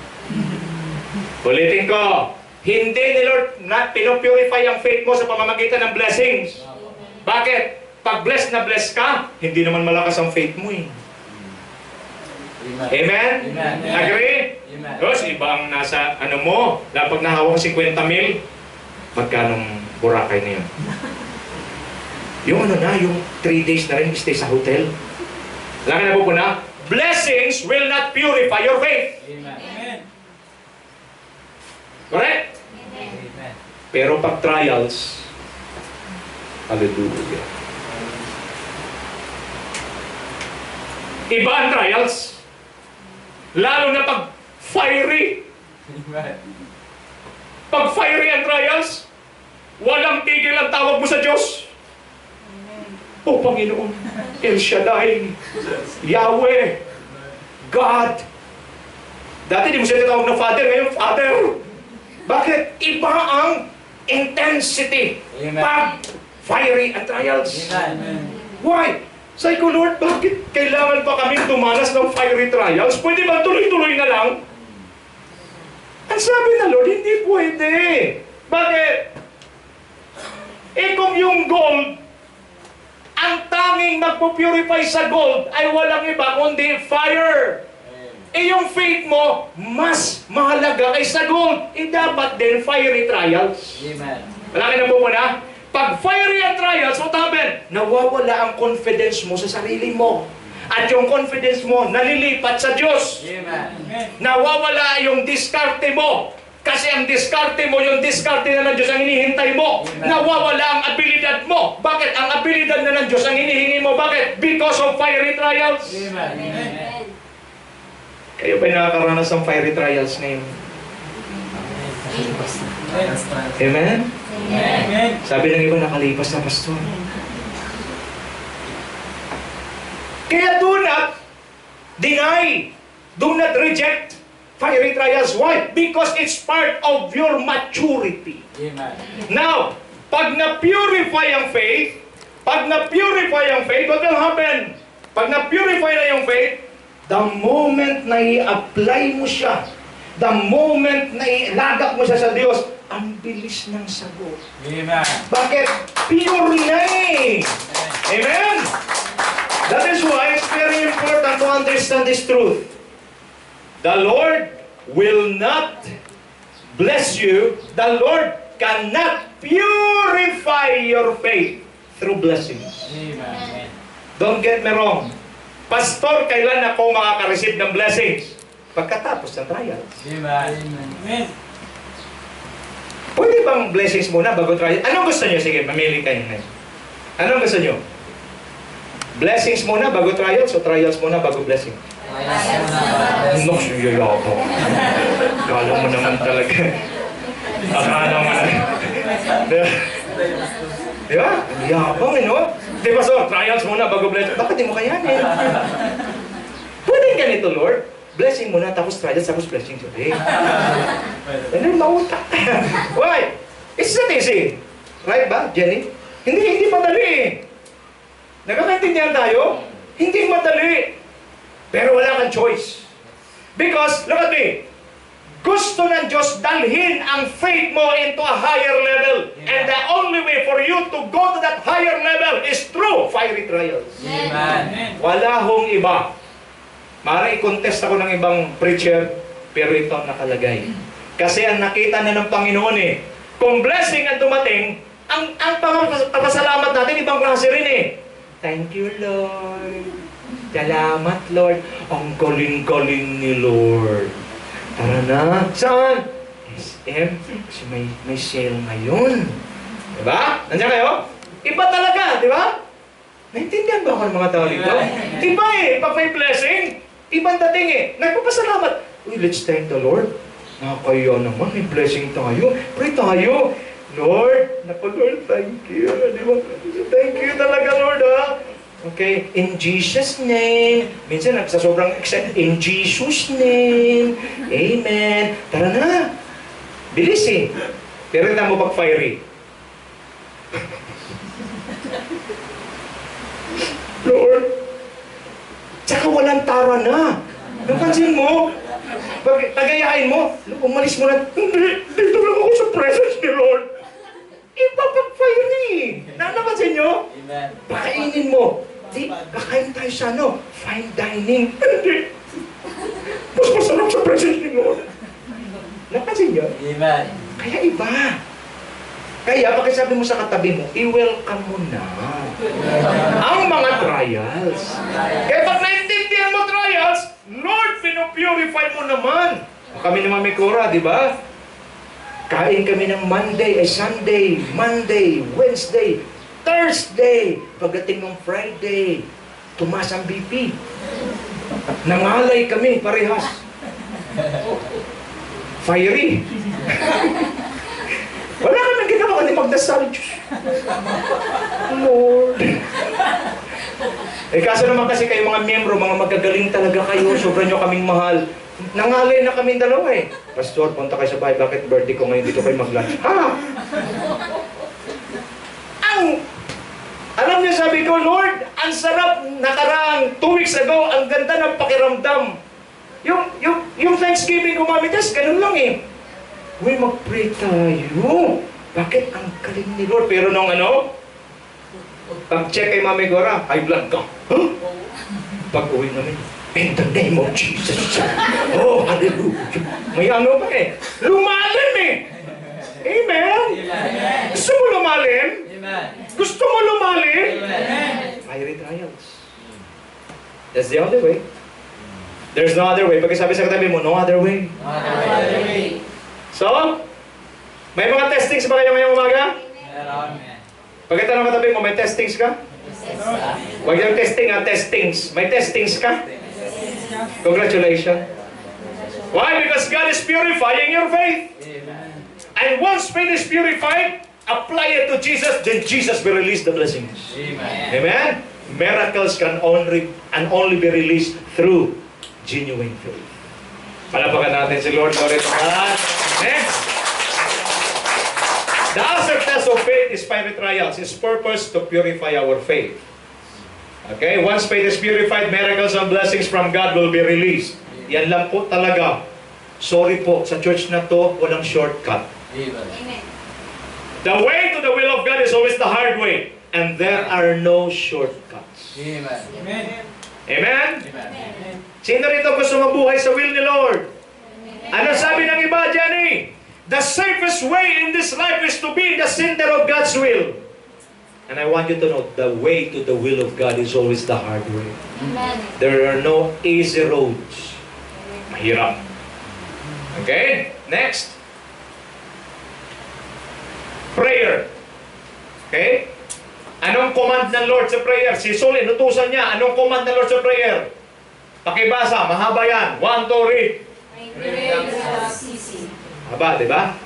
Ulitin ko, hindi ni Lord na pinupurify ang faith mo sa pamamagitan ng blessings. Bakit? Pag blessed na blessed ka, hindi naman malakas ang faith mo eh. Amen? Amen. Agree? Amen. Tapos iba ang nasa ano mo, pag nahawak 50 mil, magkanong Boracay na yun? Yung ano na, yung 3 days na rin stay sa hotel. Laki na po po na, blessings will not purify your faith. Amen. Correct? Amen. Pero pag trials, hallelujah. Iba ang trials. Lalo na pag fiery. Amen. Pag fiery ang trials, walang tigil ang tawag mo sa Diyos. O Panginoon, El Shaddai, Yahweh, God. Dati di mo siya tinatawag na Father, ngayon Father. Bakit? Iba ang intensity Amen. pag fiery ang trials. Amen. Why? Sabi ko, Lord, bakit kailangan pa kami dumanas ng fiery trials? Pwede ba tuloy-tuloy na lang? Ang sabi na Lord, hindi pwede. Bakit? Kung yung gold, ang tanging magpupurify sa gold ay walang iba kundi fire. Yung faith mo, mas mahalaga kaysa gold. Dapat din fiery trials. Amen. Malaki na po muna. Pag fiery ang trials, what happened? Nawawala ang confidence mo sa sarili mo. At yung confidence mo, nalilipat sa Diyos. Amen. Nawawala yung diskarte mo. Kasi ang diskarte mo, yung diskarte na ng Diyos ang hinihintay mo. Amen. Nawawala ang abilidad mo. Bakit? Ang abilidad na ng Diyos ang hinihingi mo. Bakit? Because of fiery trials. Amen. Amen. Kayo ba'y nakakaranas ng fiery trials ngayon? Amen? Amen. Sabi ng iba, nakalipas na, Pastor. Kaya do not deny, do not reject fiery trials. Why? Because it's part of your maturity. Amen. Now, pag na-purify ang faith, what will happen? Pag na-purify na yung faith, the moment na i-apply mo siya, the moment na ilagak mo siya sa Diyos, ang bilis ng sagot. Amen. Bakit? Pure na eh. Amen? That is why it's very important to understand this truth. The Lord will not bless you. The Lord cannot purify your faith through blessings. Amen. Don't get me wrong. Pastor, kailan ako makaka-receive ng blessings? Pagkatapos ng trials. Amen. Amen. Pwede bang blessings muna bago trials? Anong gusto nyo? Sige, mamili kayo ngayon. Anong gusto nyo? Blessings muna bago trials o trials muna bago blessings? No, siya yabang. Kala mo naman talaga. Akala mo na. Di ba? Yabang eh, no? Di ba, so, trials muna bago blessings. Bakit di mo kayanin? Pwede ganito, Lord. Blessing muna, tapos trials, tapos blessings. Okay? Ano yung mautak? Why? It's not easy. Right ba, Jenny? Hindi madali eh. Nagkakaintindihan tayo? Hindi madali. Pero wala kang choice. Because, look at me. Gusto ng Diyos dalhin ang faith mo into a higher level. And the only way for you to go to that higher level is through fiery trials. Amen. Wala hong iba. Mara i-contest ako ng ibang preacher, pero ito ang nakalagay. Kasi ang nakita na ng Panginoon eh, kung blessing ang dumating, ang papasalamat natin, ibang klase rin eh. Thank you, Lord. Salamat, Lord. Ang galing-galing ni Lord. Tara na. Saan? SM. Kasi may sale ngayon. Diba? Nandiyan kayo? Iba talaga, di ba? Naintindihan ba ako ng mga tao dito? Iba eh. Pag may blessing, ibang dating eh. Nagpapasalamat. Uy, let's thank the Lord. Nakakaya naman, may blessing tayo. Pray tayo. Lord, Lord, thank you. Thank you talaga, Lord, ha? Okay, in Jesus' name. Minsan, sa sobrang excited, in Jesus' name. Amen. Tara na. Bilis eh. Pero ito mo pag fiery. Lord, tsaka walang tara na. Napansin mo? Tagayain mo, umalis mo na, hindi, dito lang ako sa presence ni Lord. Ipapag-fire ni. Napansin nyo? Amen. Pakainin mo. Di, kakain tayo sa fine dining. Hindi. Mas masarap sa presence ni Lord. Napansin nyo? Amen. Kaya iba. Kaya, pakisabi mo sa katabi mo, i-welcome mo na ang mga trials. Kaya pag naintindihan mo trials, Lord, pinupurify mo naman. Kami naman may kura, di ba? Kain kami ng Sunday, Monday, Wednesday, Thursday. Pagdating ng Friday, tumaas ang BP. Nangalay kami, parehas. Fiery. Wala kami ginawa kundi magdasal. Diyos. Lord. Kaso naman kasi kayo mga miyembro, mga magagaling talaga kayo, sobra nyo kaming mahal. Nangalay na kaming dalawa eh. Pastor, punta kayo sa bahay, bakit birthday ko ngayon dito kayo mag-lunch? Ha? Alam niyo, sabi ko, Lord, ang sarap nakaraang 2 weeks ago, ang ganda ng pakiramdam. Yung Thanksgiving kumamitas, ganun lang eh. Uy, mag-pray tayo. Bakit ang galing ni Lord? Pero nung pag-check kay Mami Gora, high blood ka. Huh? Pag-uwi namin, in the name of Jesus. Oh, hallelujah. May pa eh. Lumalim eh. Amen? Amen. Gusto mo lumalim? Amen. Gusto mo lumalim? Amen. Fiery trials. That's the only way. There's no other way. Pag sabi sa katabi mo, no other way. Amen. So, may mga testings ba kayo ngayong umaga? Meron. Pagkita ng katabi mo, may testings ka? Huwag yung testing testings. May testings ka? Congratulations. Why? Because God is purifying your faith. Amen. And once faith is purified, apply it to Jesus, then Jesus will release the blessings. Amen. Amen? Miracles can only be released through genuine faith. Palapakan natin si Lord. Glory to God. Next. The answer test of faith is fiery trials. Its purpose to purify our faith. Okay? Once faith is purified, miracles and blessings from God will be released. Yan lang po talaga. Sorry po, sa church na to, walang shortcut. Amen. The way to the will of God is always the hard way. And there are no shortcuts. Amen. Amen? Amen. Sino rito gusto mabuhay sa will ni Lord? Ano sabi ng iba dyan eh? The safest way in this life is to be in the center of God's will. And I want you to know, the way to the will of God is always the hard way. Amen. There are no easy roads. Mahirap. Okay? Next. Prayer. Okay? Anong command ng Lord sa prayer? Si Saul, inutusan niya. Anong command ng Lord sa prayer? Pakibasa, mahaba yan. 1, 2, read. Pray without ceasing. Haba, di ba?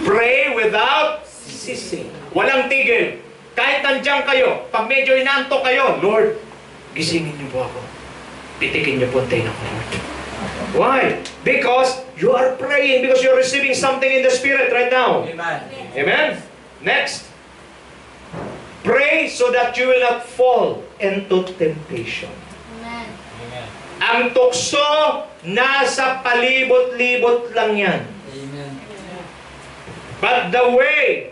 Pray without ceasing. Walang tigil. Kahit nandiyan kayo, pag medyo inantok kayo, Lord, gisingin niyo po ako. Pitikin niyo po ang tayo ng Lord. Why? Because you are praying, because you're receiving something in the Spirit right now. Amen. Amen? Next. Pray so that you will not fall into temptation. Amen. Amen. Ang tukso, nasa palibot-libot lang yan. Amen. But the way,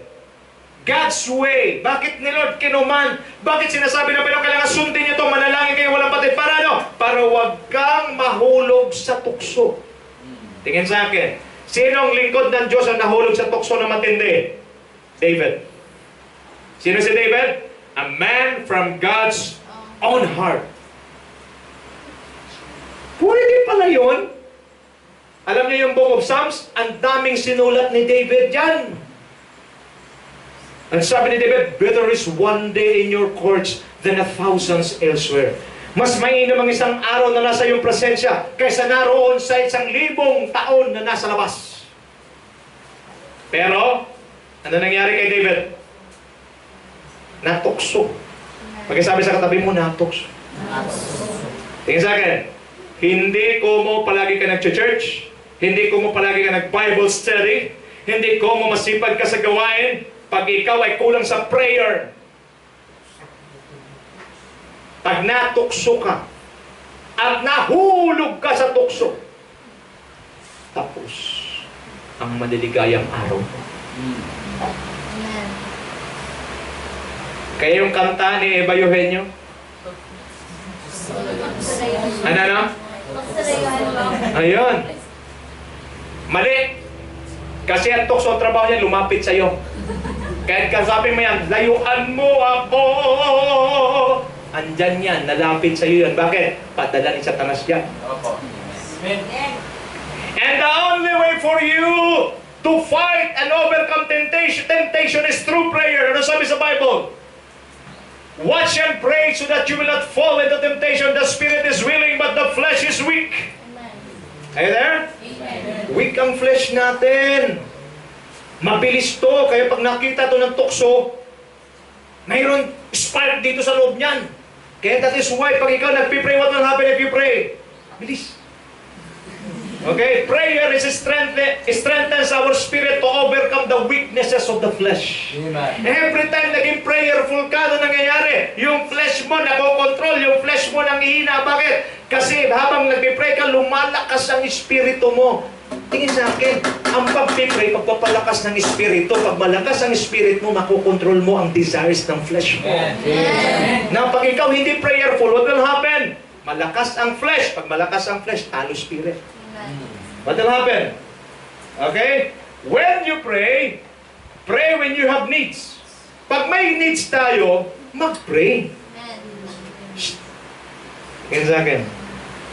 God's way, bakit ni Lord kinuman? Bakit sinasabi na pero kailangan sundin niyo ito, manalangin kayo walang patid? Para ano? Para huwag kang mahulog sa tukso. Tingin sa akin, sinong lingkod ng Diyos ang nahulog sa tukso na matindi? David. Sino si David? A man from God's own heart. Pwede pala yun. Alam niyo yung Book of Psalms? Ang daming sinulat ni David dyan. Ang sabi ni David, better is one day in your courts than 1,000 elsewhere. Mas mainam ang isang araw na nasa iyong presensya kaysa naroon sa 1,000 taon na nasa labas. Pero, ano nangyari kay David? Natukso. Pagkasabi sa katabi mo, natukso. Tingin sa akin, hindi ko mo palagi ka nag-church, hindi ko mo palagi ka nag-Bible study, hindi ko mo masipag ka sa gawain, pag ikaw ay kulang sa prayer, pag natukso ka, at nahulog ka sa tukso, tapos ang maliligayang araw mo. Amen. Kaya yung kanta ni Eva Eugenio, ano na? Ayun. Mali. Kasi ang tukso ang trabaho niya, lumapit sa'yo. Kahit kasabi mo yan, layuan mo ako. Andyan yan, nalapit sa'yo yan. Bakit? Padala ni Satanas yan. And the only way for you to fight and overcome temptation is through prayer. Ano sabi sa Bible? Watch and pray so that you will not fall into temptation. The spirit is willing but the flesh is weak. Are you there? Weak ang flesh natin. Mabilis to. Kaya pag nakita to ng tukso, mayroon spark dito sa loob niyan. Kaya that is why pag ikaw nagpipray, what will happen if you pray? Bilis. Okay? Prayer is strengthens our spirit to overcome the weaknesses of the flesh. Amen. Every time naging prayerful ka, ano nangyayari? Yung flesh mo nakokontrol, yung flesh mo nanghihina. Bakit? Kasi habang nagpipray ka, lumalakas ang espiritu mo. Tingin sa akin, ang pagpipray, pagpapalakas ng espiritu, pag malakas ang espiritu mo, makokontrol mo ang desires ng flesh mo. Amen. Na pag ikaw hindi prayerful, what will happen? Malakas ang flesh. Pag malakas ang flesh, talo spirit. What will happen? Okay? When you pray, pray when you have needs. Pag may needs tayo, mag-pray. Yan sa akin.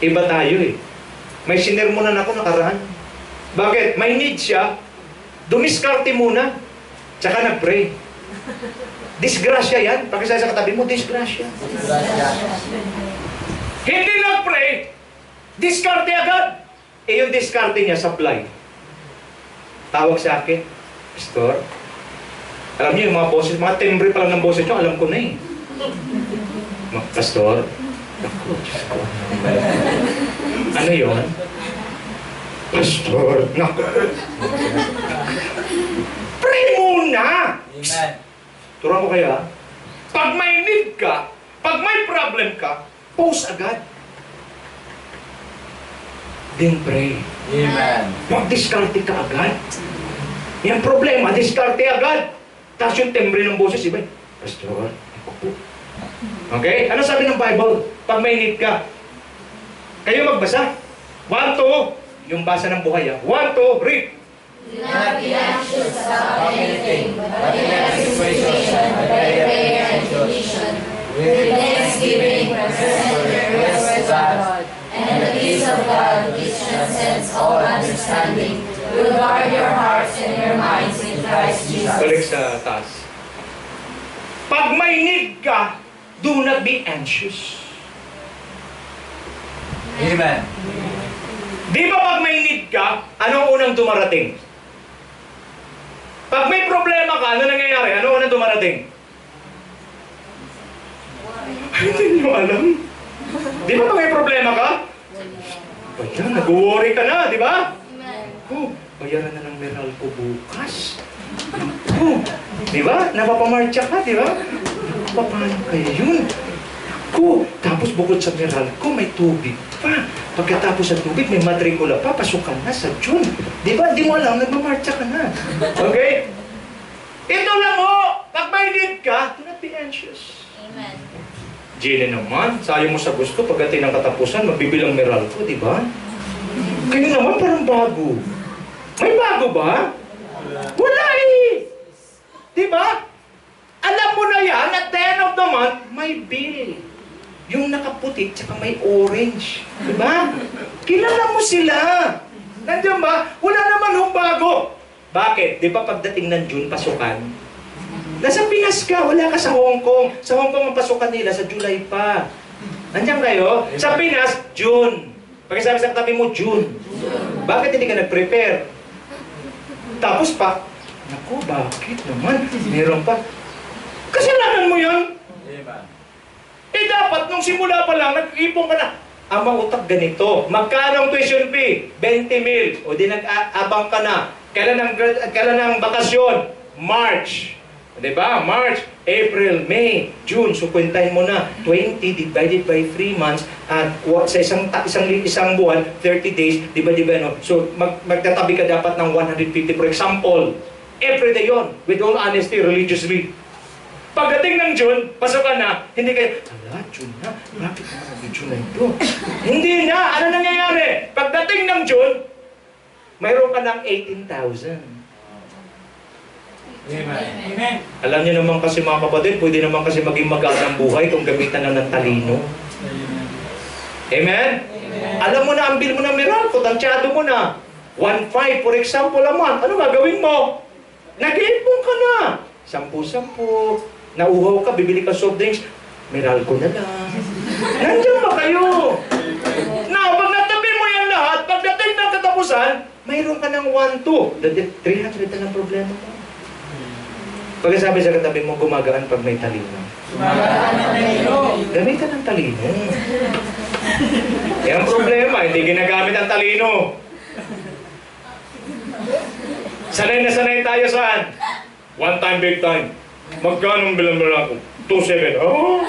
Iba tayo eh. May sinermonan ako nakaraan. Bakit? May need siya. Dumiskarte muna. Tsaka nag-pray. Disgrasya yan. Pakisaya sa katabi mo, disgrasya. Hindi nag-pray. Diskarte agad. Eh yung diskarte niya, supply. Tawag sa akin, Pastor, alam niyo yung mga boses, mga timbre pa lang ng boses niyo, alam ko na eh. Pastor, ako, Diyos ko. Ano yun? Pastor, naku. Pray muna! Amen. Turuan ko kaya, pag may need ka, pag may problem ka, post agad. Then pray. Amen. Mag-diskarte ka agad. Yung problema, diskarte agad. Tapos yung timbre ng boses, iba, Pastor, ako po. Okay? Ano sabi ng Bible? Pag may need ka, kayo magbasa. 1, 2, yung basa ng buhay. 1, 2, read. Do not be anxious about anything, but in every situation, by prayer and petition, with thanksgiving, present your requests to God, and the peace of God, which transcends all understanding, will guard your hearts and your minds in Christ Jesus. Balik sa taas. Pag may need ka, do not be anxious. Amen. Di ba pag may need ka, anong unang dumarating? Pag may problema ka, ano nangyayari? Ano unang dumarating? Hindi nyo alam. Di ba pag may problema ka? Ayan, nag-worry ka na, di ba? Oh, bayaran na ng meral ko bukas. Oh, di ba? Napapamarcha ka, di ba? Paano kaya yun? Ko, tapos bukod sa meral ko, may tubig pa. Pagkatapos sa tubig, may matrikula pa, pasukan na sa June. Di ba? Di mo alam, nagmamarcha ka na. Okay? Ito lang ho! Pag may need ka, do not be anxious. Amen. Jenny naman, sayo mo sa gusto, pagdating ng katapusan, magbibilang meral ko, di ba? Kayo naman parang bago. May bago ba? Wala eh! Di ba? Alam mo na yan, at the end of the month, may bill. Yung nakaputi, tsaka may orange. Di ba? Kilala mo sila. Nandiyan ba? Wala naman hong bago. Bakit? Di ba pagdating ng June, pasukan? Nasa Pinas ka, wala ka sa Hong Kong. Sa Hong Kong ang pasukan nila, sa July pa. Nandiyan kayo? Sa Pinas, June. Pagkasabi sa katabi mo, June. Bakit hindi ka nag-prepare? Tapos pa, naku, bakit naman? Meron pa. Kasalanan mo yun. Amen. Eh dapat, nung simula pa lang, nag-ipon ka na. Ang mga utak ganito. Magkano ang tuition fee? 20 mil. O di nag-abang ka na. Kailan ang bakasyon? March. Diba? March, April, May, June. So, kwentahin mo na. 20 divided by 3 months. At sa isang buwan, 30 days. Diba? No? So, magtatabi ka dapat ng 150. For example, every day yon, with all honesty, religiously. Pagdating ng June, pasok ka na, hindi kayo, June na, bakit naman nag-June na ito? Hindi na, ano nangyayari? Pagdating ng June, mayroon ka ng 18,000. Amen. Alam niyo naman kasi mga kapatid, pwede naman kasi maging magaan ang buhay kung gamitan na ng talino. Amen? Alam mo na, ang bill mo na miracle, tansyado mo na. 1.5 for example a month, ano gagawin mo? Nag-iipon ka na. 10-10. Nauhaw ka, bibili ka soft drinks, Meralco na lang. Nandiyan ba kayo? Now, pag natabi mo yan lahat, pagdating ng katapusan, mayroon ka ng 1-2. 300 na lang problema mo. Pagkasabi sa katabi mo, gumagaan pag may talino. Gamitan ng talino. Yan ang problema, hindi ginagamit ang talino. Sanay na sanay tayo saan? One time, big time. Magkano ang bilang ako? 2.7. Oh!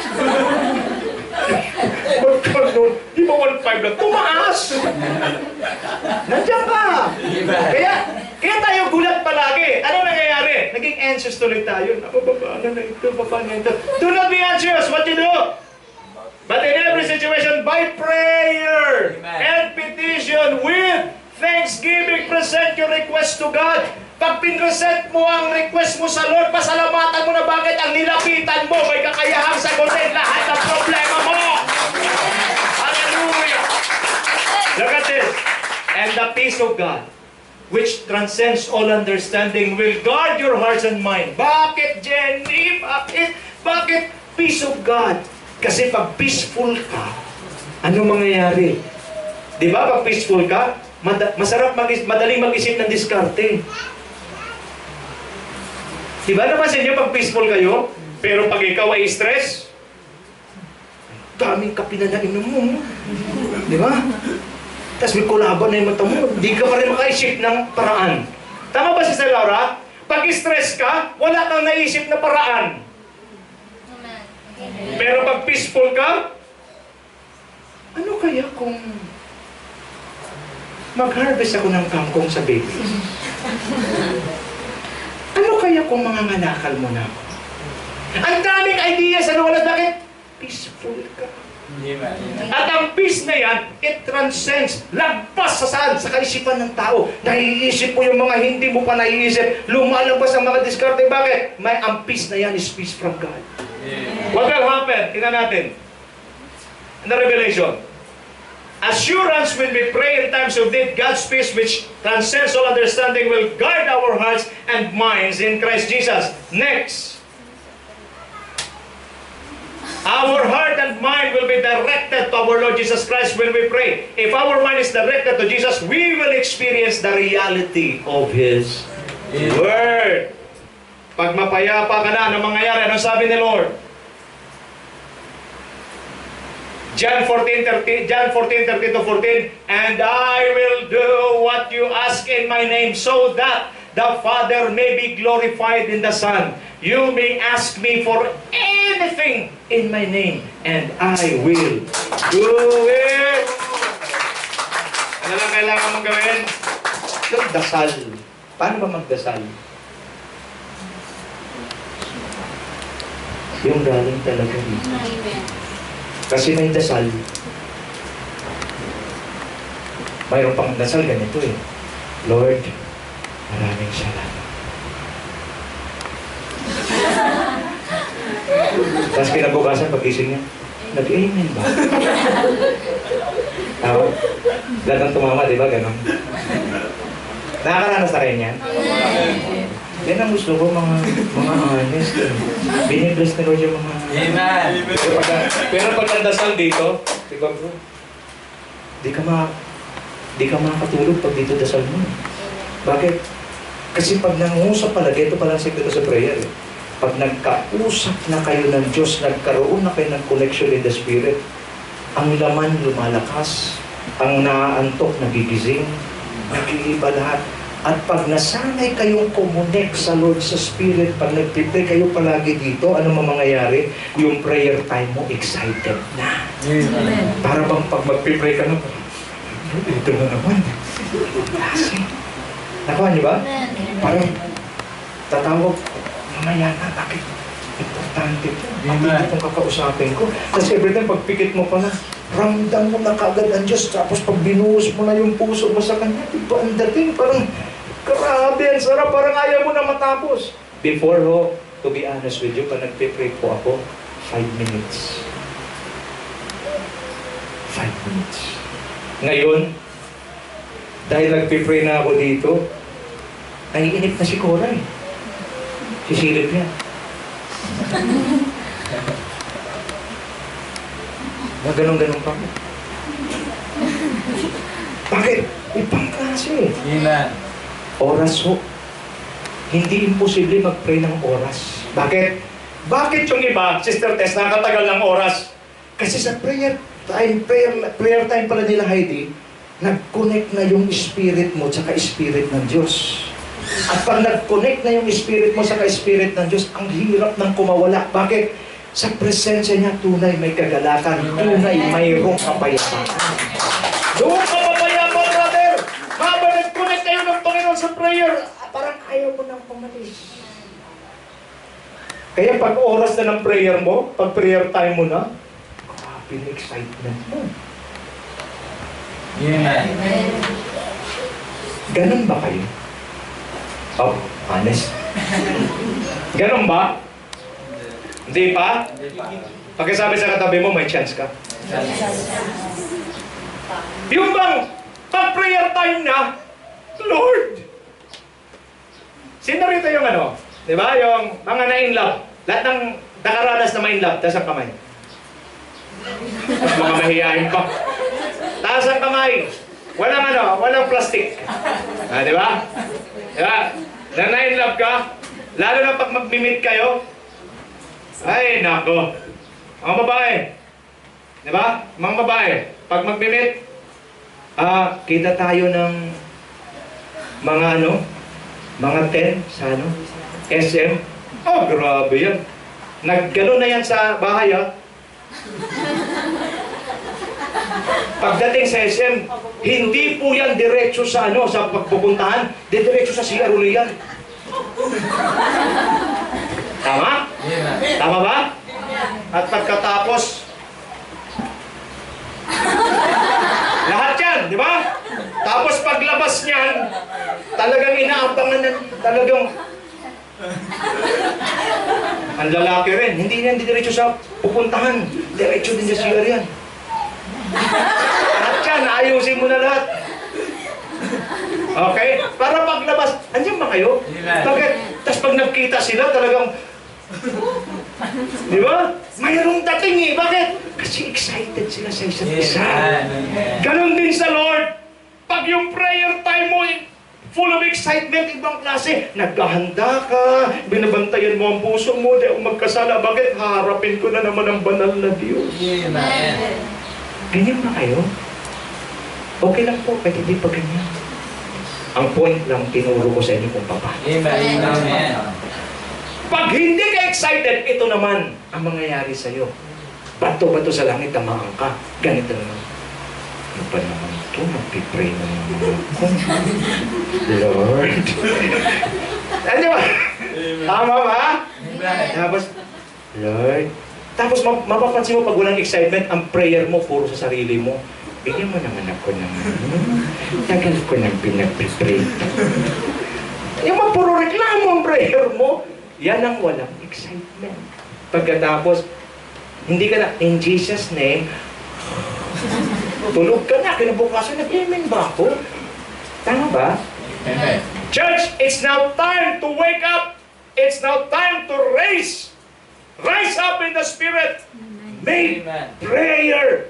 Magkano? Di ba 1.5 lang? Tumaas! Nandiyan ka! Kaya tayo gulat palagi. Ano nangyayari? Naging anxious tuloy tayo. Ano na ito? Paano ito? Do not be anxious. What you do? But in every situation, by prayer and petition with thanksgiving, present your request to God. Pag pinresent mo ang request mo sa Lord, pasalamatan mo na bakit ang nilapitan mo may kakayahang sagutin lahat ng problema mo. Hallelujah! Look at this. And the peace of God, which transcends all understanding, will guard your hearts and mind. Bakit, Jenny? Bakit peace of God? Kasi pag peaceful ka, ano mangyayari? Di ba pag peaceful ka, madaling mag-isip ng diskarte. Di ba naman sa inyo pag peaceful kayo, pero pag ikaw ay stress, daming kape na nainom mo. Di ba? Tapos may kulaban na yung mata mo, di ka pa rin makaisip ng paraan. Tama ba, Sister Laura? Pag stress ka, wala kang naisip na paraan. Pero pag peaceful ka, ano kaya kung mag-harvest ako ng kangkong sa baby? Ano kaya kung mangangalakal mo na ako? Ang daming idea sa luwalas. Bakit? Peaceful ka. At ang peace na yan, it transcends. Lagpas sa saan? Sa kaisipan ng tao. Naiisip mo yung mga hindi mo pa naiisip. Lumalabas ang mga diskarte. Bakit? Ang peace na yan is peace from God. What will happen? Tingnan natin. In the Revelation. Assurance when we pray in times of need, God's peace which transcends all understanding will guard our hearts and minds in Christ Jesus. Next. Our heart and mind will be directed to our Lord Jesus Christ when we pray. If our mind is directed to Jesus, we will experience the reality of His Word. Pag mapayapa ka na, ano mangyayari? Ano sabi ni Lord? John 14:13 to 14, and I will do what you ask in my name, so that the Father may be glorified in the Son. You may ask me for anything in my name, and I will do it. Ano lang kailangan mong gawin? Magdasal. Paano ba magdasal? Yung galing talaga dito. Kasi may dasal. Mayroon pang dasal ganito eh. Lord, maraming salamat. Tapos kinabukasan pag-ising niya, nag-amen ba? Tama? Lahat ng tumama, di ba? Ganon. Nakakaranas na rin yan? Yan ang gusto ko, mga honest. Binibless na Lord yung mga... Amen. Pero pag ang dasal dito, di ba bro? Di ka makakatulog pag dito dasal mo. Bakit? Kasi pag nangusap pala, ito palang sikreto sa prayer eh. Pag nagkausap na kayo ng Diyos, nagkaroon na kayo ng connection in the Spirit, ang laman lumalakas, ang naaantok nagigising, nag-iiba lahat. At pag nasanay kayong connect sa Lord sa Spirit, pag nag-pray kayo palagi dito, ano mangyayari? Yung prayer time mo, excited na. Para bang pag mag-pray ka na, ito na naman. Kasi, nakuha niyo ba? Parang tatawag, mamaya na, bakit? Importante ito. Bakit itong kakausapin ko? Kasi every time, pag pikit mo pa na, ramdam mo na kaagad ang Diyos. Tapos pag binuhos mo na yung puso mo sa Kanya, diba ang dating? Parang, grabe, ang sarap. Parang ayaw mo na matapos. Before ho, to be honest with you, pag nagpipray po ako, 5 minutes. 5 minutes. Ngayon, dahil nagpipray na ako dito, naiinip na si Cora eh. Sisilip niya. Na ganun-ganun pa. Bakit? Ibang klase. Amen. Oras ho. Hindi imposible mag-pray ng oras. Bakit? Bakit yung iba, Sister Tess, nakatagal ng oras? Kasi sa prayer time pala nila, Heidi, nag-connect na yung spirit mo tsaka spirit ng Diyos. At pag nag-connect na yung spirit mo sa spirit ng Diyos, ang hirap ng kumawala. Bakit? Sa presensya niya, tunay may kagalakan. Tunay mayroong kapayapaan. Doon ka mapayapan, brother! Habang nag-connect kayo ng Panginoon sa prayer, parang ayaw mo nang pumalis. Kaya pag oras na ng prayer mo, pag prayer time mo na, grabe na excitement mo. Amen. Ganun ba kayo? Oh, honest. Ganun ba? Hindi pa? Pagkasabi sa katabi mo, may chance ka. Yung bang, pag prayer time na, Lord! Sino rito yung ano? Di ba? Yung mga na-in love. Lahat ng nakaranas na ma-in love, taas ang kamay. Mga mahihain pa. Taas ang kamay. Walang ano, walang plastic. Ah, di ba? Di ba? Na-in love ka, lalo na pag mag-meet kayo, ay, nako. Mga babae, di ba? Mga babae, pag mag-meet, kita tayo ng mga ano, mga 10 sa ano, SM. Oh, grabe yan. Nag-gano na yan sa bahay, ah. Pagdating sa SM, hindi po yan diretso sa ano, sa pagpupuntahan, diretso sa CR uli yan. Tama? Tama ba? At pagkatapos, lahat yan, di ba? Tapos paglabas niyan, talagang inaabangan na, talagang ang lalaki rin. Hindi yan diretso sa pupuntahan, diretso din sa CR yan. Lahat yan, ayusin mo na lahat. Okay? Para paglabas, andyan ba kayo? Bakit? Tapos pag nagkita sila, talagang di ba? Mayroong dating eh. Bakit? Kasi excited sila sa isa't isa. Ganon din sa Lord. Pag yung prayer time mo full of excitement, ibang klase. Naghahanda ka, binabantayan mo ang puso mo, di ako magkasala. Bakit? Harapin ko na naman ang banal na Diyos. Ganyan ba kayo? Okay lang po, kahit hindi pa ganyan. Ang point lang, tinuro ko sa inyo kung paano. Amen. Pag hindi ka excited, ito naman ang mangyayari sa'yo. Bato-bato sa langit, tamaan ka. Ganito naman. Ano pa naman ito? Magpipray na naman ako. Lord. Ano ba? Tama ba? Tapos, Lord. Tapos mapapansin mo pag walang excitement, ang prayer mo puro sa sarili mo. Bigyan mo naman ako ng tagal ko nang pinag-pray. Yung mga puro reklamo ang prayer mo, yan ang walang excitement. Pagkatapos, hindi ka na, in Jesus' name, tulog ka na, kinabukasan, nag-amen ba ako? Tama ba? Amen. Church, it's now time to wake up. It's now time to rise. Rise up in the Spirit. Make prayer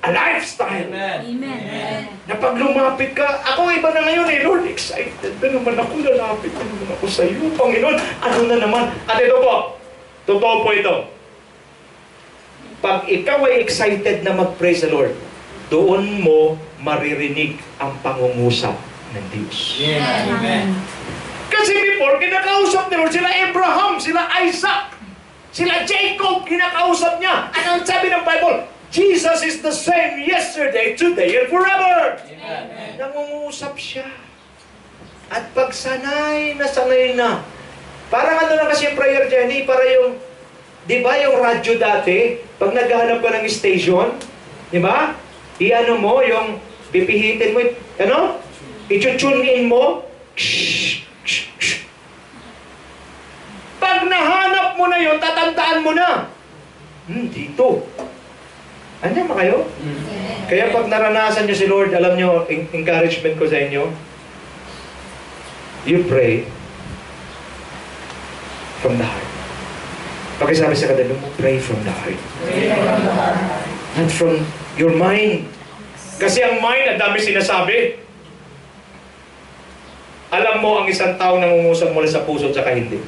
a lifestyle. Amen. Na pag lumapit ka, ako iba na ngayon eh, Lord, excited na naman ako, lalapit na naman ako sa iyo, Panginoon. Ano na naman? At ito po, totoo po ito. Pag ikaw ay excited na mag-praise the Lord, doon mo maririnig ang pangungusap ng Diyos. Amen. Kasi before, kinakausap ni Lord sila Abraham, sila Isaac, sila Jacob, kinakausap niya. Anong sabi ng Bible? Jesus is the same yesterday, today, and forever. Amen. Nangungusap siya. At pag sanay na, parang ano na kasi yung prayer journey, para yung, di ba yung radyo dati, pag naghahanap ka ng station, di ba? I-ano mo, yung pipihitin mo, ano? I-tune in mo. Pag nahanap mo na yun, tatandaan mo na. Dito. Andiyan ba kayo? Kaya pag naranasan nyo si Lord, alam nyo, encouragement ko sa inyo, you pray from the heart. Pakisabi sa katabi mo, pray from the heart. Not from your mind. Kasi ang mind, ang dami sinasabi. Alam mo ang isang tao nangungusap mula sa puso at saka hindi.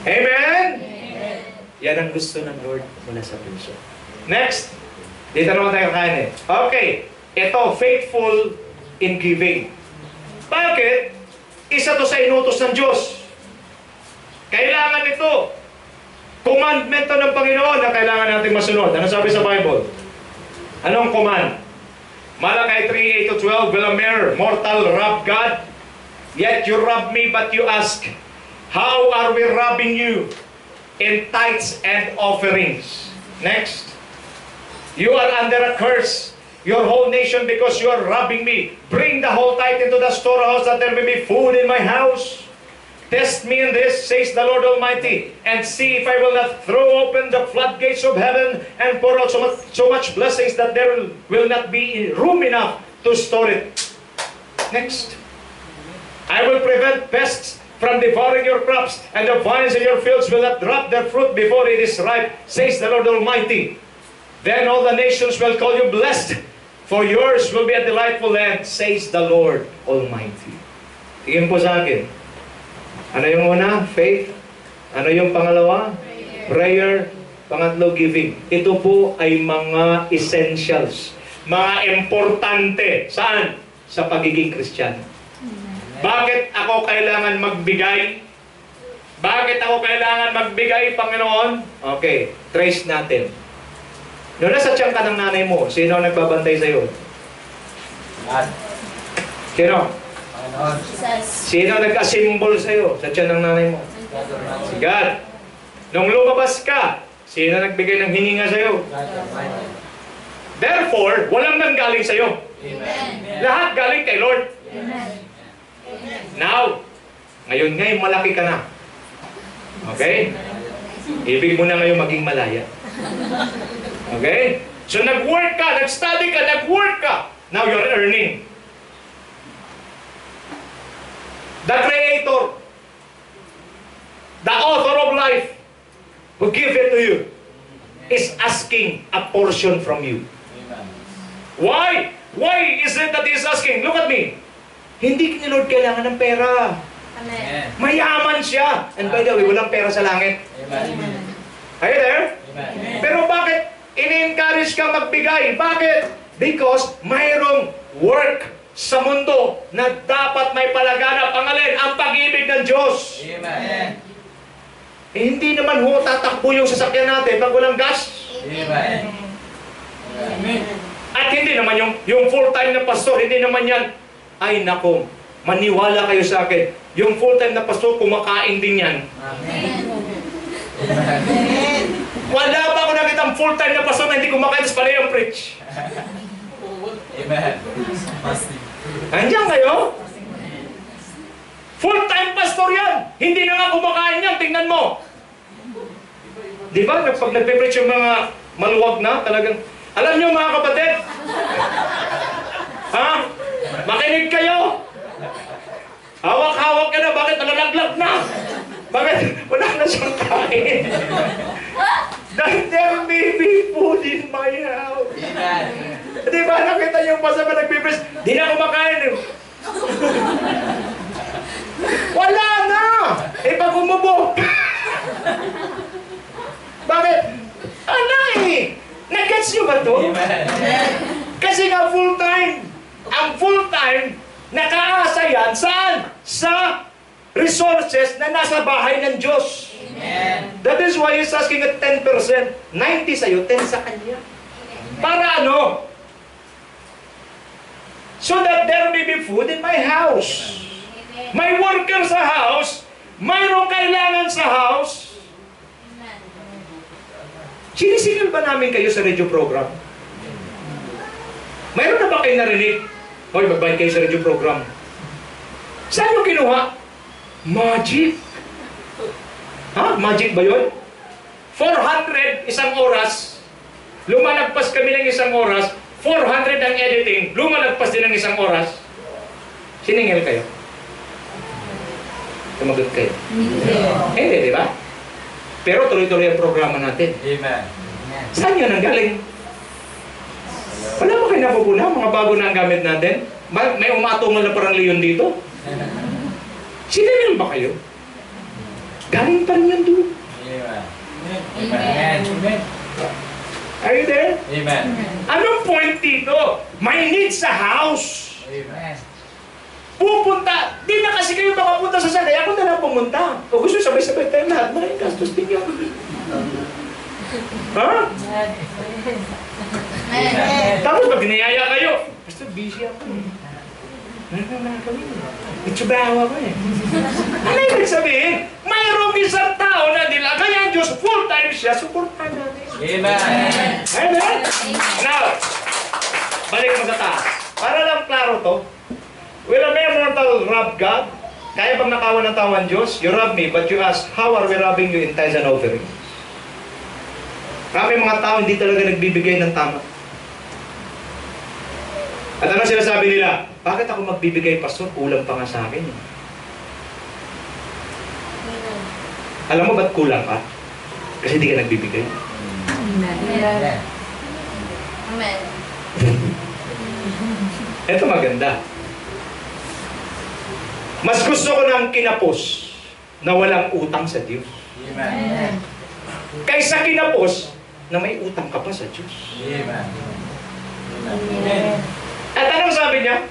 Amen? Yan ang gusto ng Lord mula sa puso. Next. Dito naman tayo kakain Okay. Ito, faithful in giving. Bakit? Isa to sa inutos ng Diyos. Kailangan ito. Commandment to ng Panginoon na kailangan natin masunod. Ano sabi sa Bible? Anong command? Malachi 3:8-12, Velamer, mortal, rob God. Yet you rob me, but you ask, how are we robbing you? In tithes and offerings. Next. You are under a curse, your whole nation, because you are robbing me. Bring the whole tithe into the storehouse, that there may be food in my house. Test me in this, says the Lord Almighty, and see if I will not throw open the floodgates of heaven and pour out so much blessings that there will not be room enough to store it. Next. I will prevent pests from devouring your crops, and the vines in your fields will not drop their fruit before it is ripe, says the Lord Almighty. Then all the nations will call you blessed, for yours will be a delightful land, says the Lord Almighty. Tingin po sa akin. Ano yung una? Faith. Ano yung pangalawa? Prayer. Pangatlo, giving. Ito po ay mga essentials. Mga importante. Saan? Sa pagiging Kristiyano. Bakit ako kailangan magbigay? Bakit ako kailangan magbigay, Panginoon? Okay, trace natin. Noong nasa tiyan ka ng nanay mo, sino ang nagbabantay sa'yo? God. Sino? Panginoon. Sino nag-assemble sa'yo sa tiyan ng nanay mo? God Almighty. Si God. Nung lumabas ka, sino nagbigay ng hininga sa'yo? God Almighty. Therefore, walang nanggaling sa'yo. Amen. Lahat galing kay Lord. Now, ngayon malaki ka na. Okay? Ibig mo na ngayon maging malaya. Okay? So nag-work ka, nag-study ka, nag-work ka. Now you're earning. The Creator, the author of life, who give it to you, is asking a portion from you. Amen. Why? Why is it that He is asking? Look at me. Hindi ni Lord kailangan ng pera. Amen. Mayaman siya. And by the way, walang pera sa langit. Amen. Are you there? Amen. Pero bakit ini-encourage ka magbigay? Bakit? Because mayroong work sa mundo na dapat may palaganap. Ang alin? Ang pag-ibig ng Diyos. Amen. Hindi naman tatakbo yung sasakyan natin pag walang gas. Amen. Amen. At hindi naman yung full-time na pastor, hindi naman yan. Ay nako, maniwala kayo sa akin. Yung full-time na pastor, kumakain din yan. Amen. Wala pa ako nakitang full-time na pastor na hindi kumakain, tapos pala yung preach. Amen. Andiyan kayo? Full-time pastor yan. Hindi na nga kumakain yan, tingnan mo. Di ba? Pag nagpe-preach yung mga maluwag na, talagang, alam nyo mga kapatid? Ha? Makinig kayo. Hawak-hawak ka na. Bakit nalalaglag na? Bakit? Wala na siyang kain. That there may be food in my house. Amen. Di ba nakita yung pasama nagpipres? Di na kumakain. Wala na! Eh pag umubo. Bakit? Anay! Nag-gets nyo ba to? Amen. Kasi nga full-time. Ang full-time, Nakaasa yan saan? Sa resources na nasa bahay ng Diyos. Amen. That is why He's asking at 10%. 90 sa'yo, 10 sa Kanya. Para ano? So that there may be food in my house. May worker sa house. Mayroong kailangan sa house. Sinisingil ba namin kayo sa radio program? Mayroon na ba kayo narinig? Hoy, magbayad kayo sa radio program. Saan yung kinuha? Magic. Ha? Magic ba yun? 400 isang oras. Lumalagpas kami ng isang oras. 400 ang editing. Lumalagpas din ng isang oras. Siningil kayo? Tumagot kayo? Hindi, di ba? Pero tuloy-tuloy ang programa natin. Amen. Saan yun ang galing? Wala ba kayo napupuna? Mga bago na ang gamit natin? May umatungal na parang leon dito? Siningil ba kayo? Galing pa rin yan doon. Amen. Amen. Amen. Are you there? Amen. Anong point dito? May need sa house. Amen. Pupunta. Di na kasi kayo makapunta sa sanay. Ako na lang pumunta. O gusto sabay-sabay tayo lahat. Maraming gastos din yun. Ha? Tapos pag niyaya kayo, basta busy ako eh. Ano na kami? Itsubawa ko eh. Ano ibig sabihin? Mayroong isang tao na nilagay ang Diyos full-time siya, supportan natin. Amen. Amen? Now, balik mo sa taas. Para lang klaro to, will a mere mortal rob God? Kaya bang nakawan ng tawan Diyos? You rob me, but you ask, how are we robbing you in tithes and offering? Kami mga tao hindi talaga nagbibigay ng tama. At ano sinasabi nila? Bakit ako magbibigay, pastor? Kulang pa nga sa akin. Alam mo ba't kulang ka? Kasi hindi ka nagbibigay. Amen. Amen. Ito maganda. Mas gusto ko ng kinapos na walang utang sa Diyos. Amen. Kaysa kinapos na may utang ka pa sa Diyos. Amen. Amen. At anong sabi niya?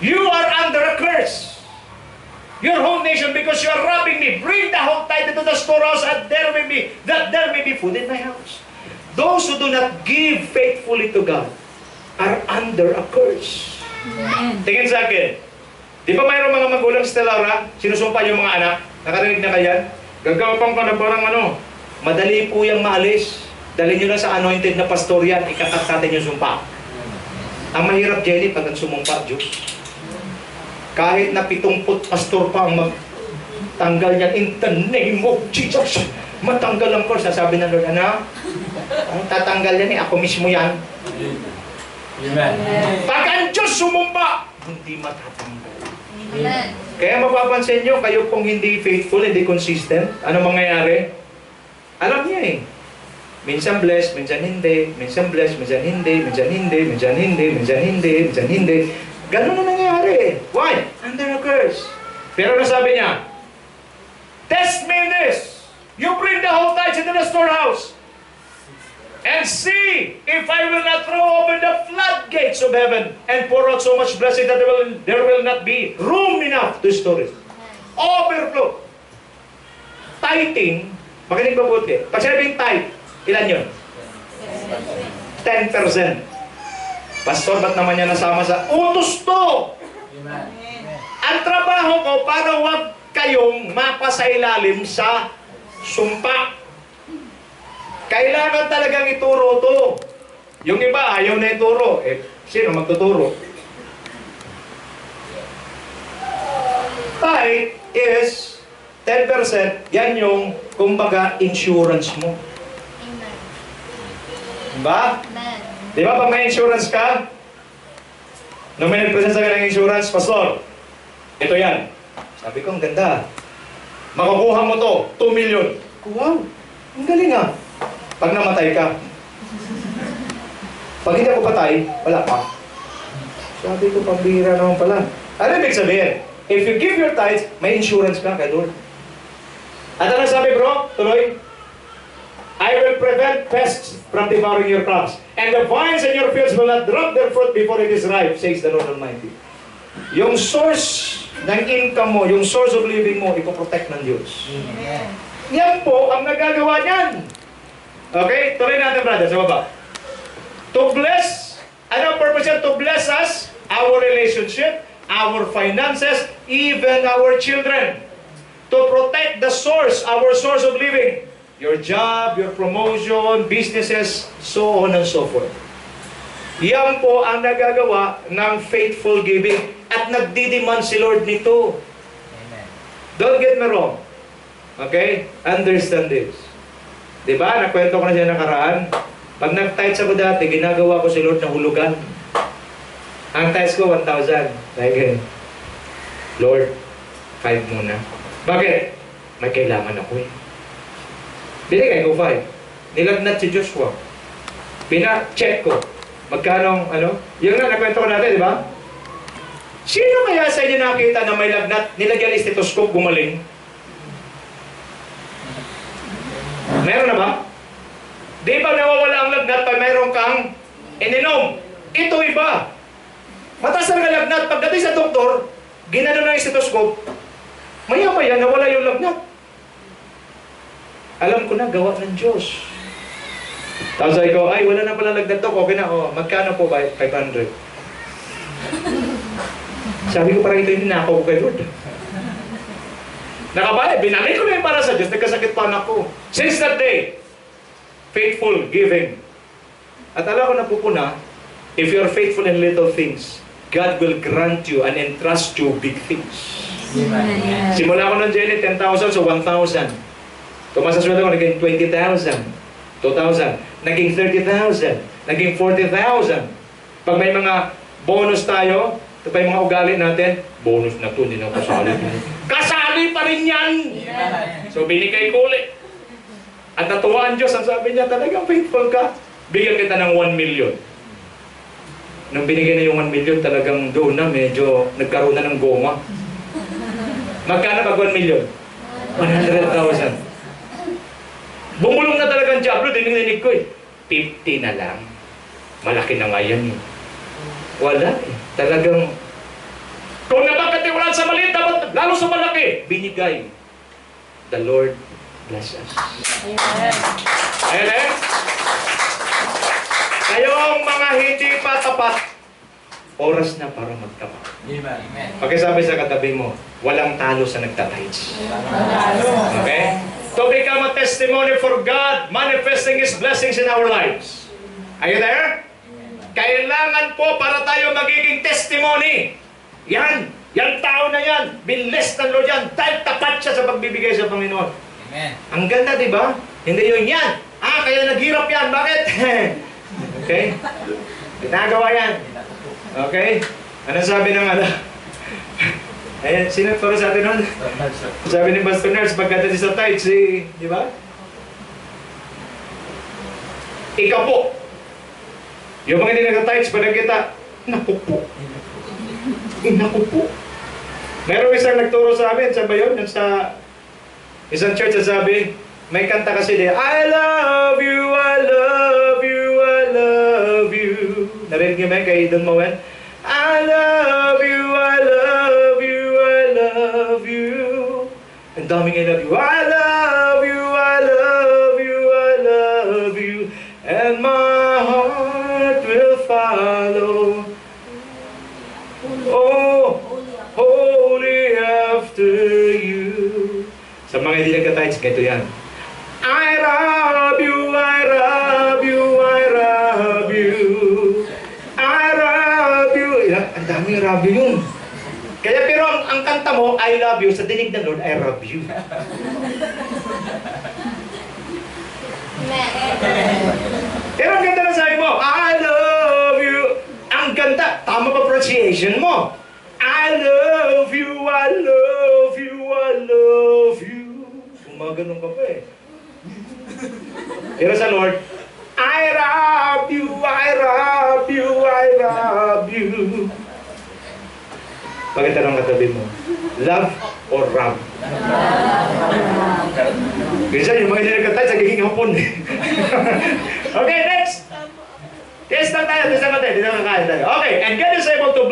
You are under a curse. Your whole nation, because you are robbing me. Bring the whole tithe into the storehouse, and there may be food in my house. Those who do not give faithfully to God are under a curse. Tingin sa akin. Di ba mayroong mga magulang sa Laura, sinusumpa yung mga anak? Nakarinig na kayan? Gagawang ka na parang madali po yung maalis. Dalhin nyo lang sa anointed na pastor yan, ikakatatin yung sumpa. Ang mahirap, Jenny, pag sumumpa, Diyos. Kahit na 70 pastor pa ang magtanggal yan, in the name of Jesus, matanggal ang course. Sabi ng Lord, ano? Ang tatanggal yan ako mismo yan. Amen. Pag ang Diyos sumumpa, hindi matatanggal. Amen. Kaya mapapansin nyo, kayo pong hindi faithful, hindi consistent, ano mangyayari? Alam niya eh. Minsan bless, minsan hindi, minsan bless, minsan hindi, minsan hindi, minsan hindi, minsan hindi, minsan hindi. Ganun na nangyayari. Why? Under a curse. Pero nasabi niya, test me in this. You bring the whole tithes into the storehouse. And see if I will not throw open the floodgates of heaven and pour out so much blessing that there will not be room enough to store it. Overflow. Tithing, makinig mabuti. Pag sinabing tithe, ilan yun? 10%. Pastor, ba't naman niya nasama sa utos to? Amen. Ang trabaho ko para huwag kayong mapasailalim sa sumpa. Kailangan talagang ituro to. Yung iba, ayaw na ituro. Eh, sino magtuturo? Tithe is 10%. Yan yung, kumbaga, insurance mo. Amen. Diba? Amen. Di ba pag may insurance ka? Nung may nag-present sa akin ng insurance, Pastor, ito yan. Sabi ko, ang ganda. Makukuha mo to, 2 million. Wow, ang galing ah. Pag namatay ka. Pag hindi ako patay, wala pa. Sabi ko, pambihira naman pala. Ano ibig sabihin? If you give your tithes, may insurance ka kay Lord. At ano sabi bro? Tuloy. I will prevent pests from devouring your crops, and the vines in your fields will not drop their fruit before it is ripe, says the Lord Almighty. yung source ng income mo, yung source of living mo, ipoprotect ng Diyos. Amen. Yan po ang nagagawa niyan. Okay? Tuloy natin, brother, sa baba. To bless, ano ang purpose yan? To bless us, our relationship, our finances, even our children. To protect the source, our source of living. Your job, your promotion, businesses, so on and so forth. Yan po ang nagagawa ng faithful giving. At nagdidiman si Lord nito. Amen. Don't get me wrong. Okay? Understand this. Diba? Nakwento ko na siya nakaraan. Pag nag-tithes ako dati, ginagawa ko si Lord na hulugan. Ang tithes ko, 1,000. Like ganun. Lord, 5 muna. Bakit? May kailangan ako eh. Binigay ko 5. Nilagnat si Joshua. Pina-check ko. Magkano, ano? Yung na, nakwento ko natin, di ba? Sino kaya sa inyo nakita na may lagnat, nilagyan ng stethoscope, gumaling? Meron na ba? Di ba nawawala ang lagnat pag mayroon kang ininom? Ito iba. Mataas na lagnat, pagdating sa doktor, ginano ng stethoscope, maya-maya nawala yung lagnat. Alam ko na, gawa ng Diyos. Tapos sabi ko, ay, wala na pala lagnat to, okay na, oh, magkano po ba? 500. Sabi ko, parang ito yung ninakaw ko kay Lord. Nakabayad, binalik ko na yung para sa Diyos, nagkasakit pa anak ko. Since that day, faithful giving. At alam ko na pupuna, if you are faithful in little things, God will grant you and entrust you big things. Amen. Simula ko ng Jenny, 10,000 so 1,000. Tumas sa sweldo ko, naging 20,000. 2,000. Naging 30,000. Naging 40,000. Pag may mga bonus tayo, ito pa yung mga ugali natin, bonus na to, hindi na kasali. Kasali pa rin yan! So binigay ko ulit. At natuwa ang Diyos, ang sabi niya, talagang faithful ka. Bigyan kita ng 1 million. Nung binigay na yung 1 million, talagang doon na medyo nagkaroon na ng goma. Magkano pag 1 million? 100,000. Bumulong na talagang Diablo, dinig ko eh. 50 na lang. Malaki na nga yan eh. Wala eh. Talagang, kung napapatiwalaan sa maliit, dapat lalo sa malaki, binigay. The Lord bless us. Amen. Amen? Kayong mga hindi pa tapat, oras na para magtapat. Amen. Pakisabi sa katabi mo, walang talo sa nagtatides. Okay? To become a testimony for God, manifesting His blessings in our lives. Are you there? Kailangan po para tayo magiging testimony. Yan. Yang tao na yan. Binless ng Lord yan. Dahil tapat siya sa pagbibigay sa Panginoon. Amen. Ang ganda, di ba? Hindi yun yan. Kaya naghirap yan. Bakit? Okay? Ginagawa yan. Okay? Ano sabi ng ano? Ayan, sino turo sa atin nun? Sabi ni Pastor Nels, pagkata sa tithes, di ba? Ikaw po. Yung mga hindi nag-tithes, pag nakita, naku po. Naku po. Meron isang nagturo sa amin, sa bayon, sa isang church na sabi, may kanta kasi di, I love you, I love you, I love you. Narinig niyo ba kay Don Moen? I love you, I love you, I love you. Ang daming I love you. I love you, I love you, I love you. And my heart will follow. Oh, holy after you. Sa mga hindi nagka-tights, ganito yan. I love you, I love you, I love you. I love you. Ang daming love you yun. Kaya pero ang kanta mo, I love you, sa dinig ng Lord, I love you. Pero ang ganda na sabi mo, I love you. Ang ganda, tama pa pronunciation mo. I love you, I love you, I love you. Gumaganon ka pa eh. Pero sa Lord, I love you, I love you, I love you. Pagkatanong katabi mo, love or rob? Minsan yung mga hindi nagkatay sa giging hapon. Okay, next! Test lang tayo, test lang tayo. Okay, and God is able to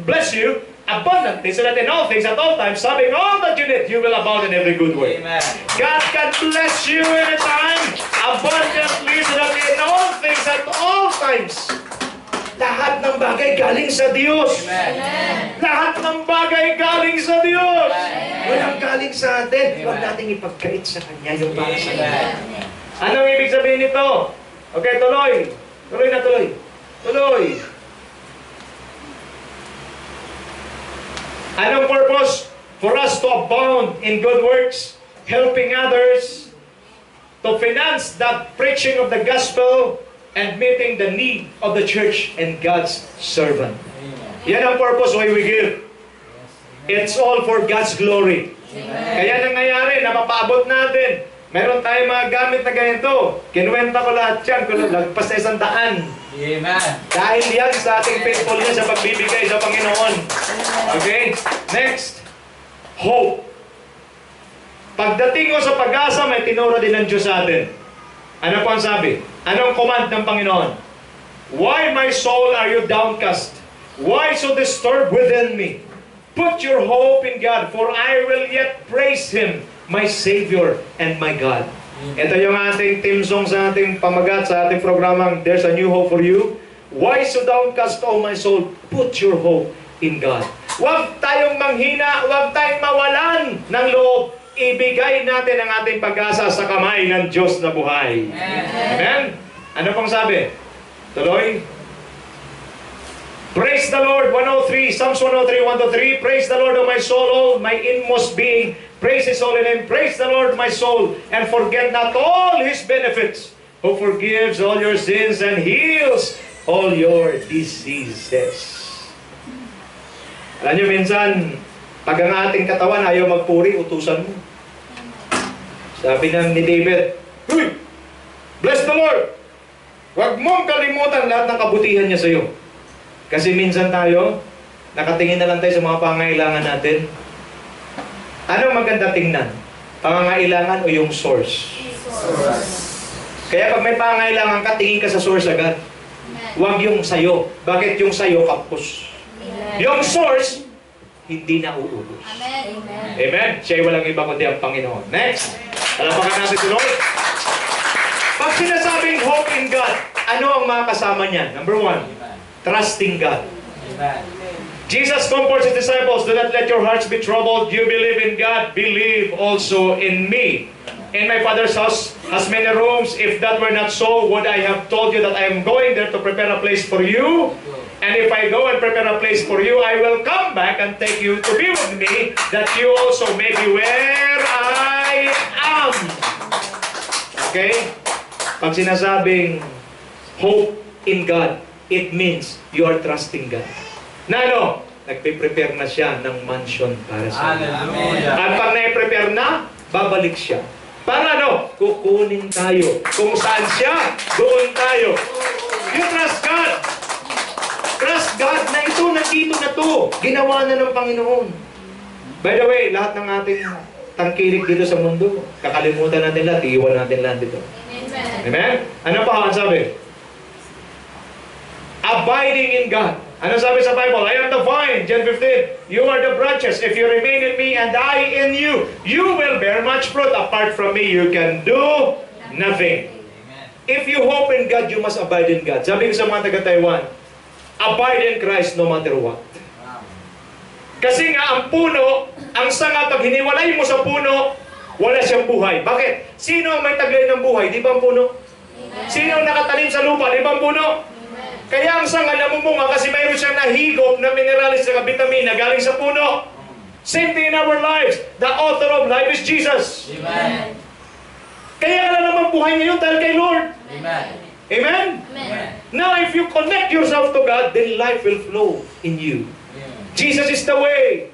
bless you abundantly, so that in all things, at all times, having all that you need, you will abound in every good work. Amen. God can bless you anytime, abundantly, so that in all things, at all times, lahat ng bagay galing sa Diyos. Amen. Lahat ng bagay galing sa Diyos. Amen. Walang galing sa atin. Huwag Amen. nating ipagkait sa Kanya yung para sa Kanya. Amen. Anong ibig sabihin nito? Okay, tuloy. Tuloy na tuloy. Tuloy. Anong purpose? For us to abound in good works, helping others, to finance the preaching of the gospel, and meeting the need of the church and God's servant. Yan ang purpose why we give. It's all for God's glory. Kaya nangyayari, napapaabot natin. Meron tayong mga gamit na ganito. Kinuwenta ko lahat yan. Lagpas na 100. Amen. Dahil yan sa ating faithfulness sa pagbibigay sa Panginoon. Okay? Next. Hope. Pagdating mo sa pag-asa, may tinuro din ng Diyos sa atin. Ano po ang sabi? Anong command ng Panginoon? Why, my soul, are you downcast? Why so disturbed within me? Put your hope in God, for I will yet praise Him, my Savior and my God. Ito yung ating team song sa ating pamagat, sa ating programang There's a New Hope for You. Why so downcast, O my soul? Put your hope in God. Huwag tayong manghina, huwag tayong mawalan ng loob. Ibigay natin ang ating pag-asa sa kamay ng Diyos na buhay. Amen? Ano pang sabi? Tuloy. Praise the Lord, 103, Psalms 103, 1-3. Praise the Lord, O my soul, all my inmost being. Praise His holy name. Praise the Lord, my soul, and forget not all His benefits, who forgives all your sins and heals all your diseases. Alam niyo, minsan, pag ang ating katawan ayaw magpuri, utusan mo. Sabi ni David, "Huy! Bless the Lord! Huwag mong kalimutan lahat ng kabutihan niya sa iyo." Kasi minsan tayo, nakatingin na lang tayo sa mga pangangailangan natin. Anong maganda tingnan? Pangangailangan o yung source? Kaya pag may pangangailangan ka, tingin ka sa source agad. Huwag yung sayo. Bakit yung sayo kapos? Yung source, hindi na uubos. Amen. Amen? Siya ay walang iba kundi ang Panginoon. Next. Talapakan natin si Lord. Pag sinasabing hope in God, ano ang mga kasama niyan? Number 1, trusting God. Amen. Jesus comforts His disciples, do not let your hearts be troubled. You believe in God, believe also in me. In my Father's house has many rooms. If that were not so, would I have told you that I am going there to prepare a place for you? And if I go and prepare a place for you, I will come back and take you to be with me, that you also may be where I am. Okay? Pag sinasabing hope in God, it means you are trusting God. Na ano? Nagpe-prepare na siya ng mansion para sa iyo. Hallelujah. At pag na-prepare na, babalik siya. Para ano? Kukunin tayo. Kung saan siya, doon tayo. You trust God. Trust God na ito, nandito na to. Ginawa na ng Panginoon. By the way, lahat ng ating tangkilik dito sa mundo, kakalimutan natin lahat, iiwan natin lahat dito. Amen? Ano pa ang sabi? Abiding in God. Ano sabi sa Bible? I am the vine, John 15. You are the branches. If you remain in me and I in you, you will bear much fruit. Apart from me, you can do nothing. If you hope in God, you must abide in God. Sabi ko sa mga taga-Taiwan, abide in Christ no matter what. Kasi nga ang puno, ang sanga, pag hiniwalay mo sa puno, wala siyang buhay. Bakit? Sino ang may taglay ng buhay? Di ba ang puno? Sino ang nakatanim sa lupa? Di ba ang puno? Kaya ang sanga namumunga kasi mayroon siyang nahigop na mineralis at vitamina galing sa puno. Same thing in our lives. The author of life is Jesus. Amen. Kaya ka naman buhay ngayon dahil kay Lord. Amen. Amen? Amen. Now, if you connect yourself to God, then life will flow in you. Jesus is the way.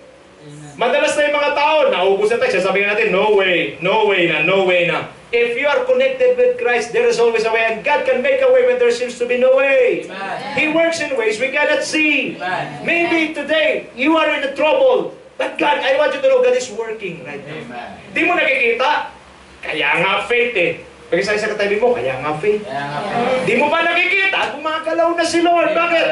Madalas na yung mga tao, naubos na tayo, sasabihin natin, no way, no way na, no way na. If you are connected with Christ, there is always a way, and God can make a way when there seems to be no way. Amen. He works in ways we cannot see. Amen. Maybe today, you are in a trouble, but God, I want you to know God is working right now. Amen. Di mo nakikita? Kaya nga faith eh. Pag-isa sa katabi mo, kaya nga faith. Kaya nga po. Di mo pa nakikita, gumagalaw na si Lord. Bakit?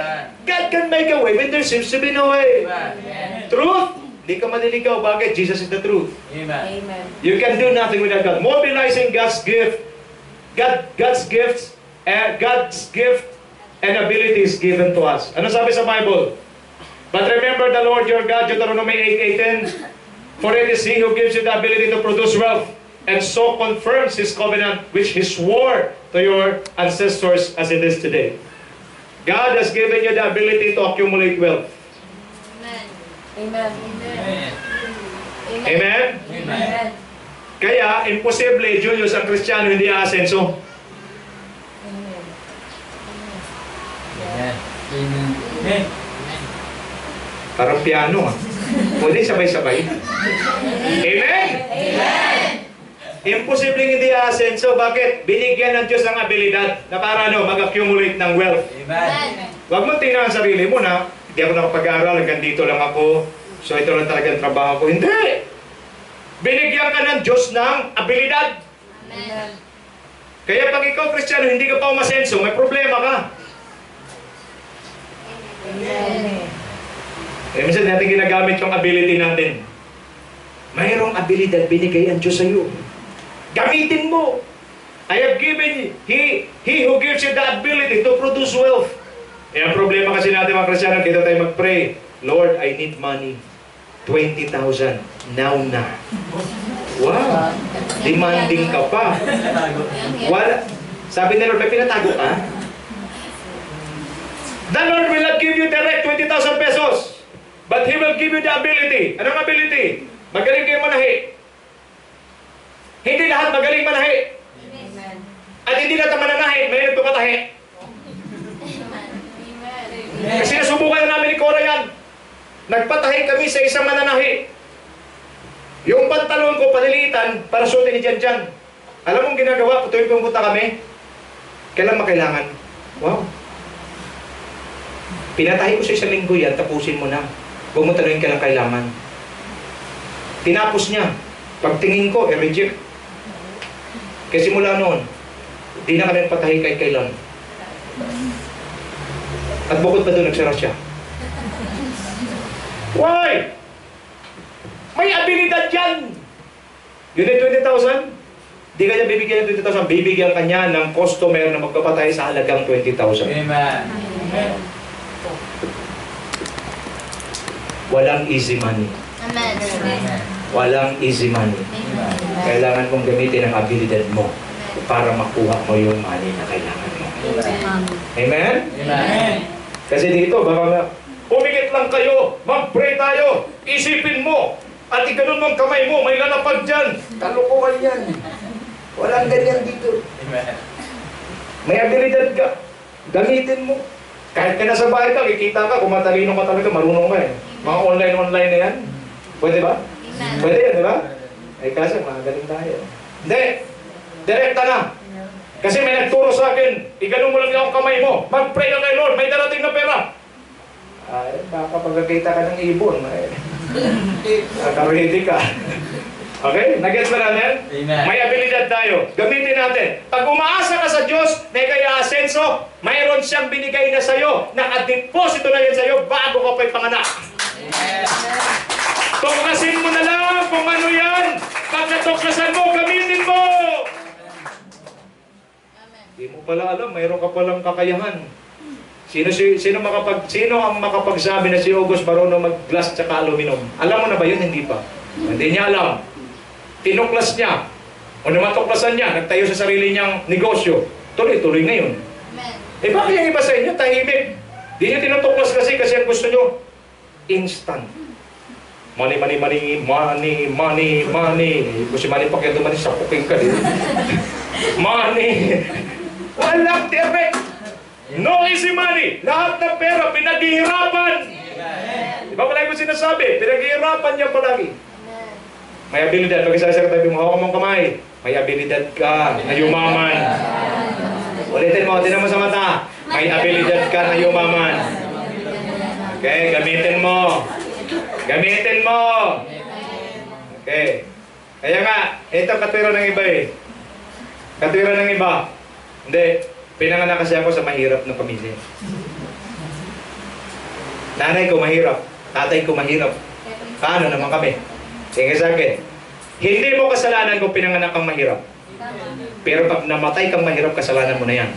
God can make a way when there seems to be no way. Amen. Truth, di ka maliligaw. Bakit? Jesus is the truth. Amen. Amen. You can do nothing without God. Mobilizing God's gift, God's gifts, and God's gift and abilities given to us. Ano sabi sa Bible? But remember the Lord your God, Deuteronomy 8:10. For it is He who gives you the ability to produce wealth, and so confirms His covenant, which He swore to your ancestors as it is today. God has given you the ability to accumulate wealth. Amen. Amen. Amen? Amen. Kaya, imposible, Julius, ang Kristiyano hindi aasenso. Amen. Amen. Amen. Parang piano ah. Pwede sabay-sabay. Amen? Amen. Imposibleng hindi aasenso. Bakit? Binigyan ng Diyos ng abilidad na para mag-accumulate ng wealth. Amen. Huwag mo tingnan ang sarili mo na, hindi ako nakapag-aaral, hanggang dito lang ako, so ito lang talagang trabaho ko. Hindi! Binigyan ka ng Diyos ng abilidad. Amen. Kaya pag ikaw, Kristiyano, hindi ka pa umasenso, may problema ka. Amen. Eh, minsan natin ginagamit yung ability natin. Mayroong abilidad binigay ang Diyos sa iyo. Gamitin mo. I have given He who gives you the ability to produce wealth. Eh, ang problema kasi natin mga Kristiyano, dito tayo mag-pray. Lord, I need money. 20,000. Now na. Wow. Demanding ka pa. Wala. Sabi ni Lord, may pinatago ka? The Lord will not give you direct 20,000 pesos. But He will give you the ability. Anong ability? Magaling kayo manahi. Hindi lahat magaling manahi. Amen. At hindi lahat ang mananahi, may nagpapatahi. Kasi nasubukan na namin ni Cora yan. Nagpatahi kami sa isang mananahi. Yung pantalon ko, panilitan, para suotin ni Jan. Alam mong ginagawa, tuwing pumunta kami, kailan makailangan? Wow. Pinatahi ko sa isang linggo yan, tapusin mo na. Huwag mo tanungin kailan kailangan. Tinapos niya. Pagtingin ko, reject. Kasi mula noon, di na kami patahi kahit kailan. At bukod pa doon, nagsara siya. Why? May abilidad yan! Yun ay 20,000? Di kanya bibigyan ng 20,000, bibigyan kanya ng customer na magpapatay sa halagang 20,000. Amen. Amen. Walang easy money. Amen. Walang easy money. Kailangan mong gamitin ang abilidad mo para makuha mo yung money na kailangan mo. Amen? Amen. Kasi dito, baka umikit lang kayo, mag-pray tayo, isipin mo, at ikanon mong kamay mo, may lalapag dyan. Kalokohan yan. Walang ganyan dito. Amen. May abilidad ka. Gamitin mo. Kahit ka nasa bahay ka, kikita ka, kung matalino ka talaga, marunong ka eh. Mga online na yan. Pwede ba? Pwede yan, di ba? Eh kasi, magaling tayo. Hindi. Direkta na. Kasi may nagturo sa akin, iganon mo lang yung kamay mo. Mag-pray ka kay Lord, may darating na pera. Ay, baka pagkakita ka ng ibon, nakaready ka. Okay? Nag-gets ba natin? Amen. May abilidad tayo. Gamitin natin. Pag umaasa ka sa Diyos, may kaya asenso, mayroon siyang binigay na sa'yo, nakadeposito na yan sa'yo bago ka pa'y panganak. Amen. Tuklasin mo na lang kung ano yan. Pag natuklasan mo, gamitin mo. Di mo pala alam, mayroon ka palang kakayahan. Sino ang makapagsabi na si August marunong mag-glass tsaka aluminum? Alam mo na ba yun? Hindi pa. Hindi niya alam. Tinuklas niya. O namatuklasan niya, nagtayo sa sarili niyang negosyo. Tuloy-tuloy ngayon. Eh bakit yung iba sa inyo, tahimik? Di niyo tinutuklas kasi ang gusto niyo, instant. Money. Kung si Manny Pacquiao dumani sa puking ka din. Money. Walang direct. No easy money. Lahat ng pera, pinaghihirapan. Di ba palagi ko sinasabi? Pinaghihirapan niya palagi. May abilidad. Pag-isa sa katabi mo, hawak mong kamay. May abilidad ka na yumaman. Ulitin mo, tinan mo sa mata. May abilidad ka na yumaman. Okay, gamitin mo. Gamitin mo. Okay. Kaya nga, ito katwira ng iba eh. Katwiran ng iba, hindi, pinanganak kasi ako sa mahirap na pamilya. Nanay ko mahirap, tatay ko mahirap. Paano naman kami? Sige sa akin, hindi mo kasalanan kung pinanganak kang mahirap. Pero pag namatay kang mahirap, kasalanan mo na yan.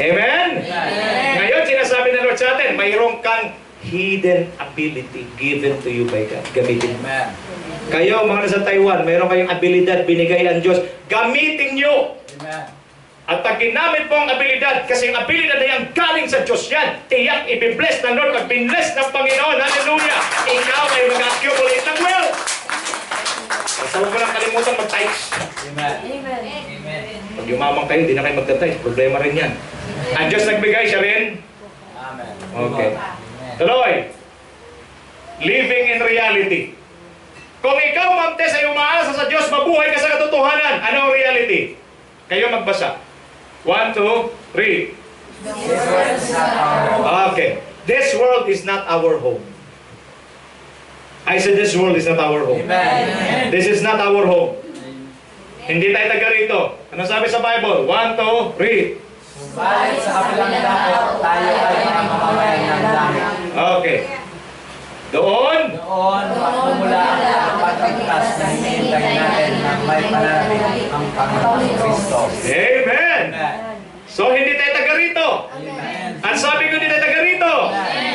Amen? Ngayon, sinasabi ng Lord sa atin, mayroong kang hidden ability given to you by God. Gamitin mo. Kayo, mga nasa Taiwan, mayroon kayong abilidad binigay ang Diyos. Gamitin nyo! At pag ginamit mo ang abilidad, kasi ang abilidad na yan galing sa Diyos yan, tiyak ibibless ng Lord, pag binless ng Panginoon, hallelujah, ikaw ay mag-accumulate ng wealth. Basta huwag mo lang kalimutan mag-tithes. Pag yumamang kayo, hindi na kayo magta-tithes. Problema rin yan. Ang Diyos nagbigay, siya rin. Okay. Tuloy. Living in reality. Kung ikaw, Ma'am Tess, ay umaasa sa Diyos, mabuhay ka sa katotohanan. Ano ang reality? Kayo magbasa. 1, 2, 3. Okay. This world is not our home. I said this world is not our home. Amen. This is not our home. Hindi tayo taga rito. Ano sabi sa Bible? 1, 2, 3. Subalit sa kabilang dako, tayo ay mga mamamayan ng langit. Okay. Doon, Doon, magmumula ang pagpagtas na hinihintay natin ng may pananabik ang Panginoon Kristo. Amen. Amen. So hindi tayo taga rito. Amen. Ang sabi ko, hindi tayo taga rito.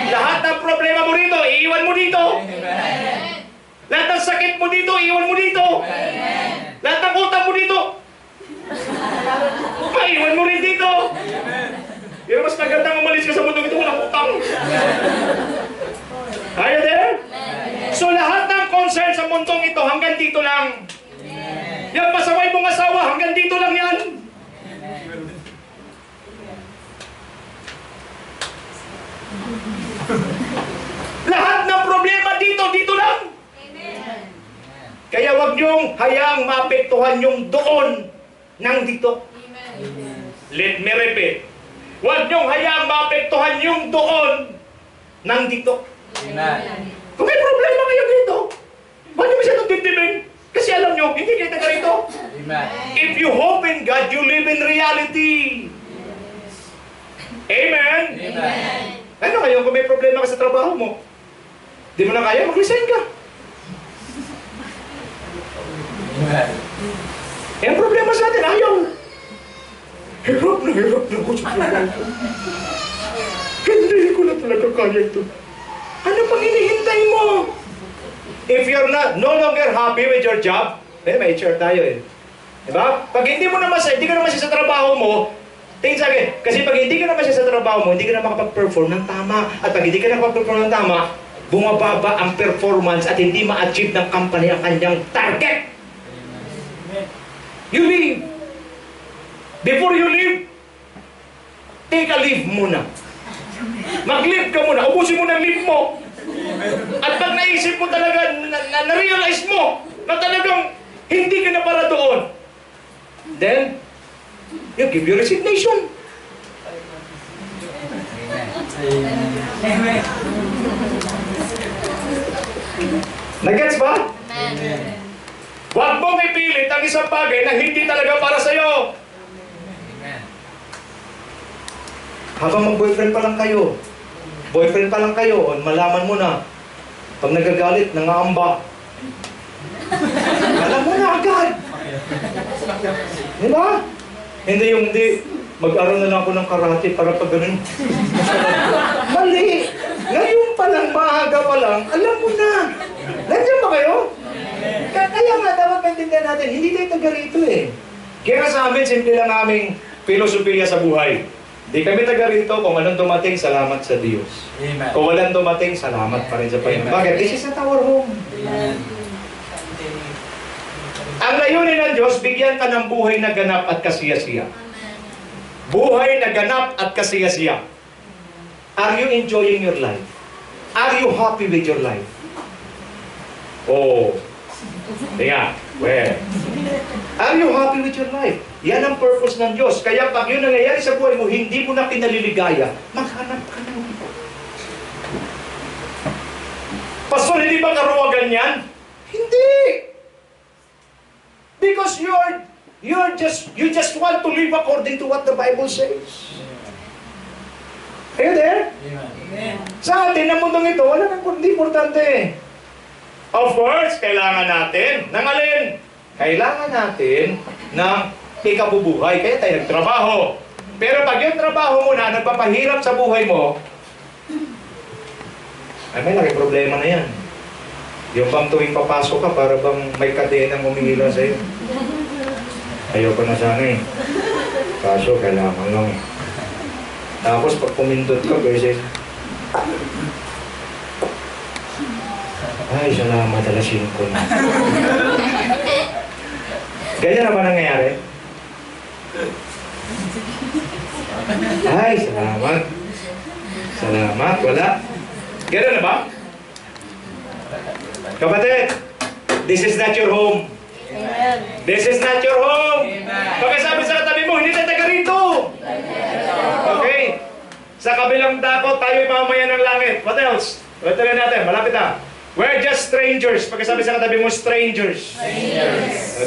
Lahat ng problema mo rito, iiwan mo dito. Amen. Lahat ng sakit mo dito, iiwan mo dito. Amen. Lahat ng utang mo dito, maiwan mo rin dito. Pero mas magandang umalis ka sa mundo ito, walang utang. Are you there? So lahat ng concern sa mundong ito, hanggang dito lang. Yung pasaway mong asawa, hanggang dito lang yan. Lahat ng problema dito, dito lang. Kaya wag niyong hayaang maapektuhan yung doon ng dito. Let me repeat. Wag niyong hayaang maapektuhan yung doon ng dito. Amen. Kung may problema kayo dito, wag niyo masyadong dibdibin. Kasi alam niyo, hindi kayo taga rito. Amen. If you hope in God, you live in reality. Amen? Amen. Ano kayo kung may problema ka sa trabaho mo? Di mo na kaya, mag-resign ka. Amen. Eh, ang problema sa atin, ayaw. Hirap na ako sa trabaho ko. Hindi ko na talaga kaya ito. Ano pang hinihintay mo? If you're no longer happy with your job, may HR tayo eh. Diba? Pag hindi mo naman hindi ka naman siya sa trabaho mo, tingin sa akin, kasi pag hindi ka naman siya sa trabaho mo, hindi ka na makapag-perform ng tama. At pag hindi ka na makapag-perform ng tama, bumababa ang performance at hindi ma-achieve ng company ang kanyang target. You leave. Before you leave, take a leave muna. Mag-leave ka muna. Ubusin mo ng leave mo. At pag naisip mo talaga, na-realize mo na talagang hindi ka na para doon, then, you give your resignation. Amen. Nag-gets ba? Amen. Huwag mong ipilit ang isang bagay na hindi talaga para sa'yo. Amen. Habang mag-boyfriend pa lang kayo, malaman mo na, pag nagagalit, nangaamba. Alam mo na agad. Di ba? Hindi, mag-aral na lang ako ng karate para pag ganun. Mali! Ngayon pa lang, maaga pa lang, alam mo na. Nandiyan ba kayo? Kaya nga, dapat maintindihan natin, hindi tayo taga rito eh. Kaya sa amin, simple lang aming filosofiya sa buhay. Hindi kami taga rito, kung anong dumating, salamat sa Diyos. Amen. Kung walang dumating, salamat pa rin sa Panginoon. Bakit? This is not our home. Amen. Ang layunin ng Diyos, bigyan ka ng buhay na ganap at kasiyasiya. Buhay na ganap at kasiyasiya. Are you enjoying your life? Are you happy with your life? Oh. Yeah. Well. Are you happy with your life? Yan ang purpose ng Diyos. Kaya pag yun nangyayari sa buhay mo, hindi mo na kinaliligaya, maghanap ka ng iba. Pastor, hindi ba karuwagan yan? Hindi! Because you just want to live according to what the Bible says. Are you there? Amen. Sa atin, ang mundong ito, wala nang hindi importante. Of course, kailangan natin ng alin? Kailangan natin ng ikabubuhay. Kaya tayo nagtrabaho. Pero pag yung trabaho mo na nagpapahirap sa buhay mo, ay may laki problema na yan. Yung bang tuwing papasok ka, para bang may kadenang umihila sa'yo. Ayoko na sana eh. Kaso, kailangan lang eh. Tapos pag pumindot ka, beses, ay, salamat, alasin ko na. Ganyan na ba nangyayari? Ay, salamat. Salamat, wala. Ganyan na ba? Kapatid, this is not your home. Amen. This is not your home. Amen. Pagkasabi sa katabi mo, hindi na taga rito. Okay? Sa kabilang dako, tayo'y mamamayan ng langit. What else? Tuloy natin, malapit na. We're just strangers. Pagkasabi sa katabi mo, strangers.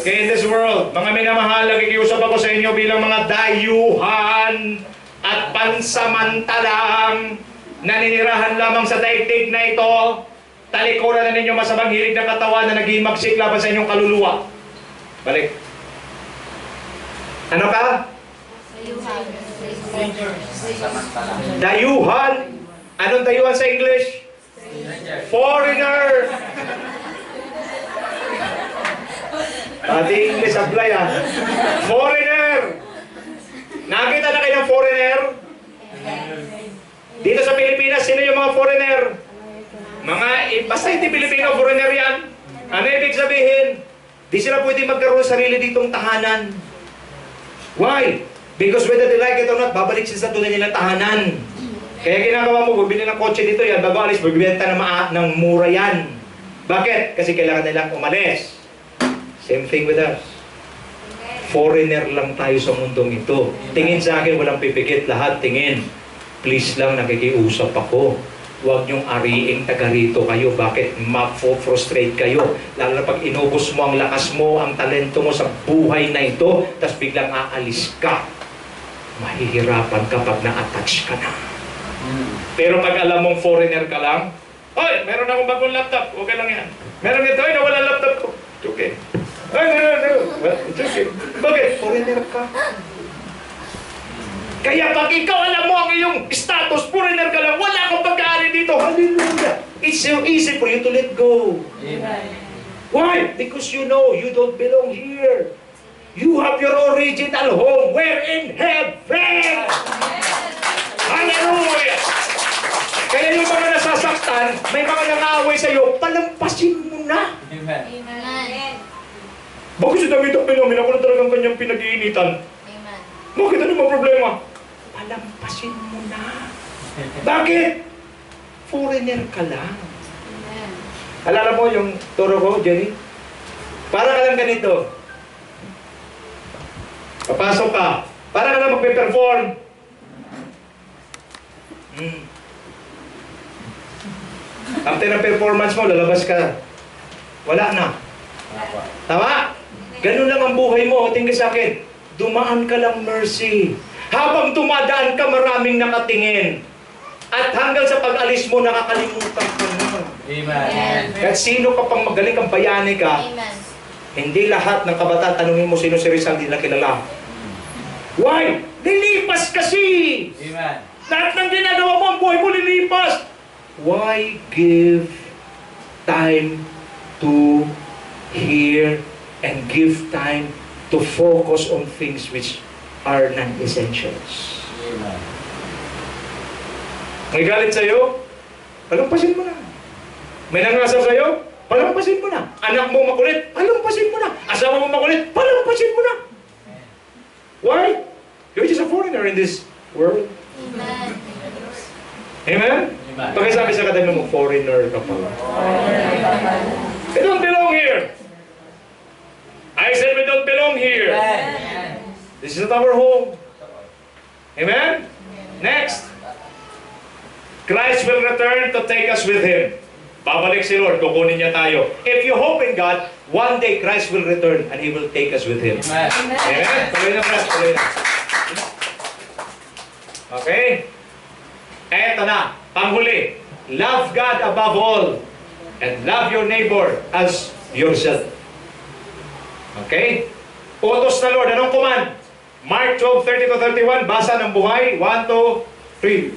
Okay, in this world, mga minamahal, nakikiusap ako sa inyo bilang mga dayuhan at pansamantalang naninirahan lamang sa daigdig na ito. Talikuran na ninyo masamang hilig ng katawan na naghihimagsik laban sa inyong kaluluwa. Balik. Ano ka? Dayuhan. Anong dayuhan sa English? Foreigner. Pati English apply ah. Foreigner. Nakita na kayo ng foreigner? Dito sa Pilipinas, sino yung mga foreigner? Basta hindi Pilipino, foreigner yan. Ano ibig sabihin? Di sila pwede magkaroon ng sarili ditong tahanan. Why? Because whether they like it or not, babalik sila sa tunay nilang tahanan. Kaya ginagawa mo, bibili ng kotse dito yan, bago alis, magbibenta ng mura yan. Bakit? Kasi kailangan nilang umalis. Same thing with us. Foreigner lang tayo sa mundong ito. Tingin sa akin, walang pipikit, lahat tingin. Please lang, nakikiusap ako. Huwag niyong ariing taga rito kayo. Bakit? Ma-frustrate kayo. Lalo na pag inubos mo ang lakas mo, ang talento mo sa buhay na ito, tapos biglang aalis ka. Mahihirapan kapag na-attach ka na. Pero pag alam mong foreigner ka lang, oy, meron akong bagong laptop. Okay lang yan. Meron ito, oy, nawala laptop ko. It's okay. Ay, no. Well, it's okay. Bakit? Foreigner ka. Kaya pag ikaw alam mo ang iyong status, foreigner ka lang, wala kang pagkaari dito. Hallelujah. It's so easy for you to let go. Amen. Why? Because you know you don't belong here. You have your original home. We're in heaven. Hallelujah. Kaya yung mga nasasaktan, may mga nangaaway sa'yo, palampasin mo na. Amen. Amen. Bakit si David ang pinamin? Ako na talagang kanyang pinag-iinitan. Amen. Bakit? Ano ba problema? Palampasin mo na. Bakit? Foreigner ka lang. Amen. Alala mo yung turo ko, Jenny? Para ka lang ganito. Papasok ka. Para ka lang magpe-perform. After ng performance mo, lalabas ka. Wala na. Tama? Ganun lang ang buhay mo. Tingin sa akin. Dumaan ka lang mercy. Habang dumadaan ka, maraming nakatingin. At hanggang sa pag-alis mo, nakakalimutan ka na. Amen. Kahit sino ka pang magaling kang bayani ka, Amen. hindi lahat ng kabataan, tanungin mo sino si Rizal, hindi na kilala. Why? Lilipas kasi! Amen. Lahat ng ginagawa mo, ang buhay mo lilipas! Why give time to hear and give time to focus on things which are non-essentials? Amen. May galit sa'yo? Palampasin mo na. May nangasal sa'yo? Palampasin mo na. Anak mo makulit? Palampasin mo na. Asawa mo makulit? Palampasin mo na. Why? You're just a foreigner in this world. Amen. Amen? Amen. Pagkasabi sa katabi mo, foreigner ka pala. We don't belong here. I said we don't belong here. Amen. This is not our home. Amen? Next. Christ will return to take us with Him. Babalik si Lord, kukunin niya tayo. If you hope in God, one day Christ will return and He will take us with Him. Amen. Amen? Tuloy na, friends. Tuloy na. Okay? Eto na. Panghuli. Love God above all and love your neighbor as yourself. Okay? Utos na Lord. Anong command? Mark 12:30-31. Basa ng buhay. 1, 2, 3.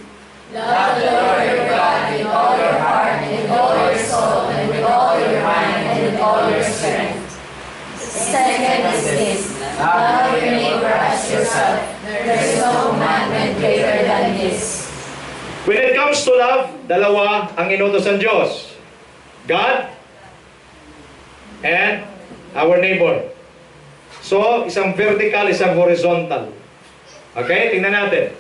Love the Lord your God with all your heart, and with all your soul, and with all your mind, and with all your strength. Second is this, love your neighbor as yourself. There is no commandment greater than this. When it comes to love, dalawa ang inutos ng Diyos. God and our neighbor. So, isang vertical, isang horizontal. Okay? Tingnan natin.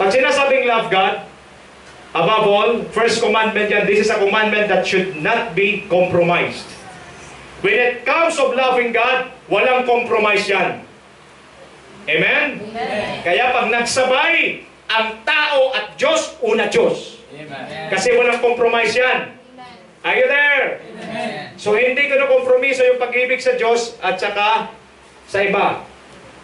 Pag sinasabing love God, above all, first commandment yan, this is a commandment that should not be compromised. When it comes of loving God, walang compromise yan. Amen? Amen. Kaya pag nagsabay, ang tao at Diyos, una Diyos. Amen. Kasi walang compromise yan. Are you there? Amen. So hindi ko na kompromiso yung pag-ibig sa Diyos at saka sa iba.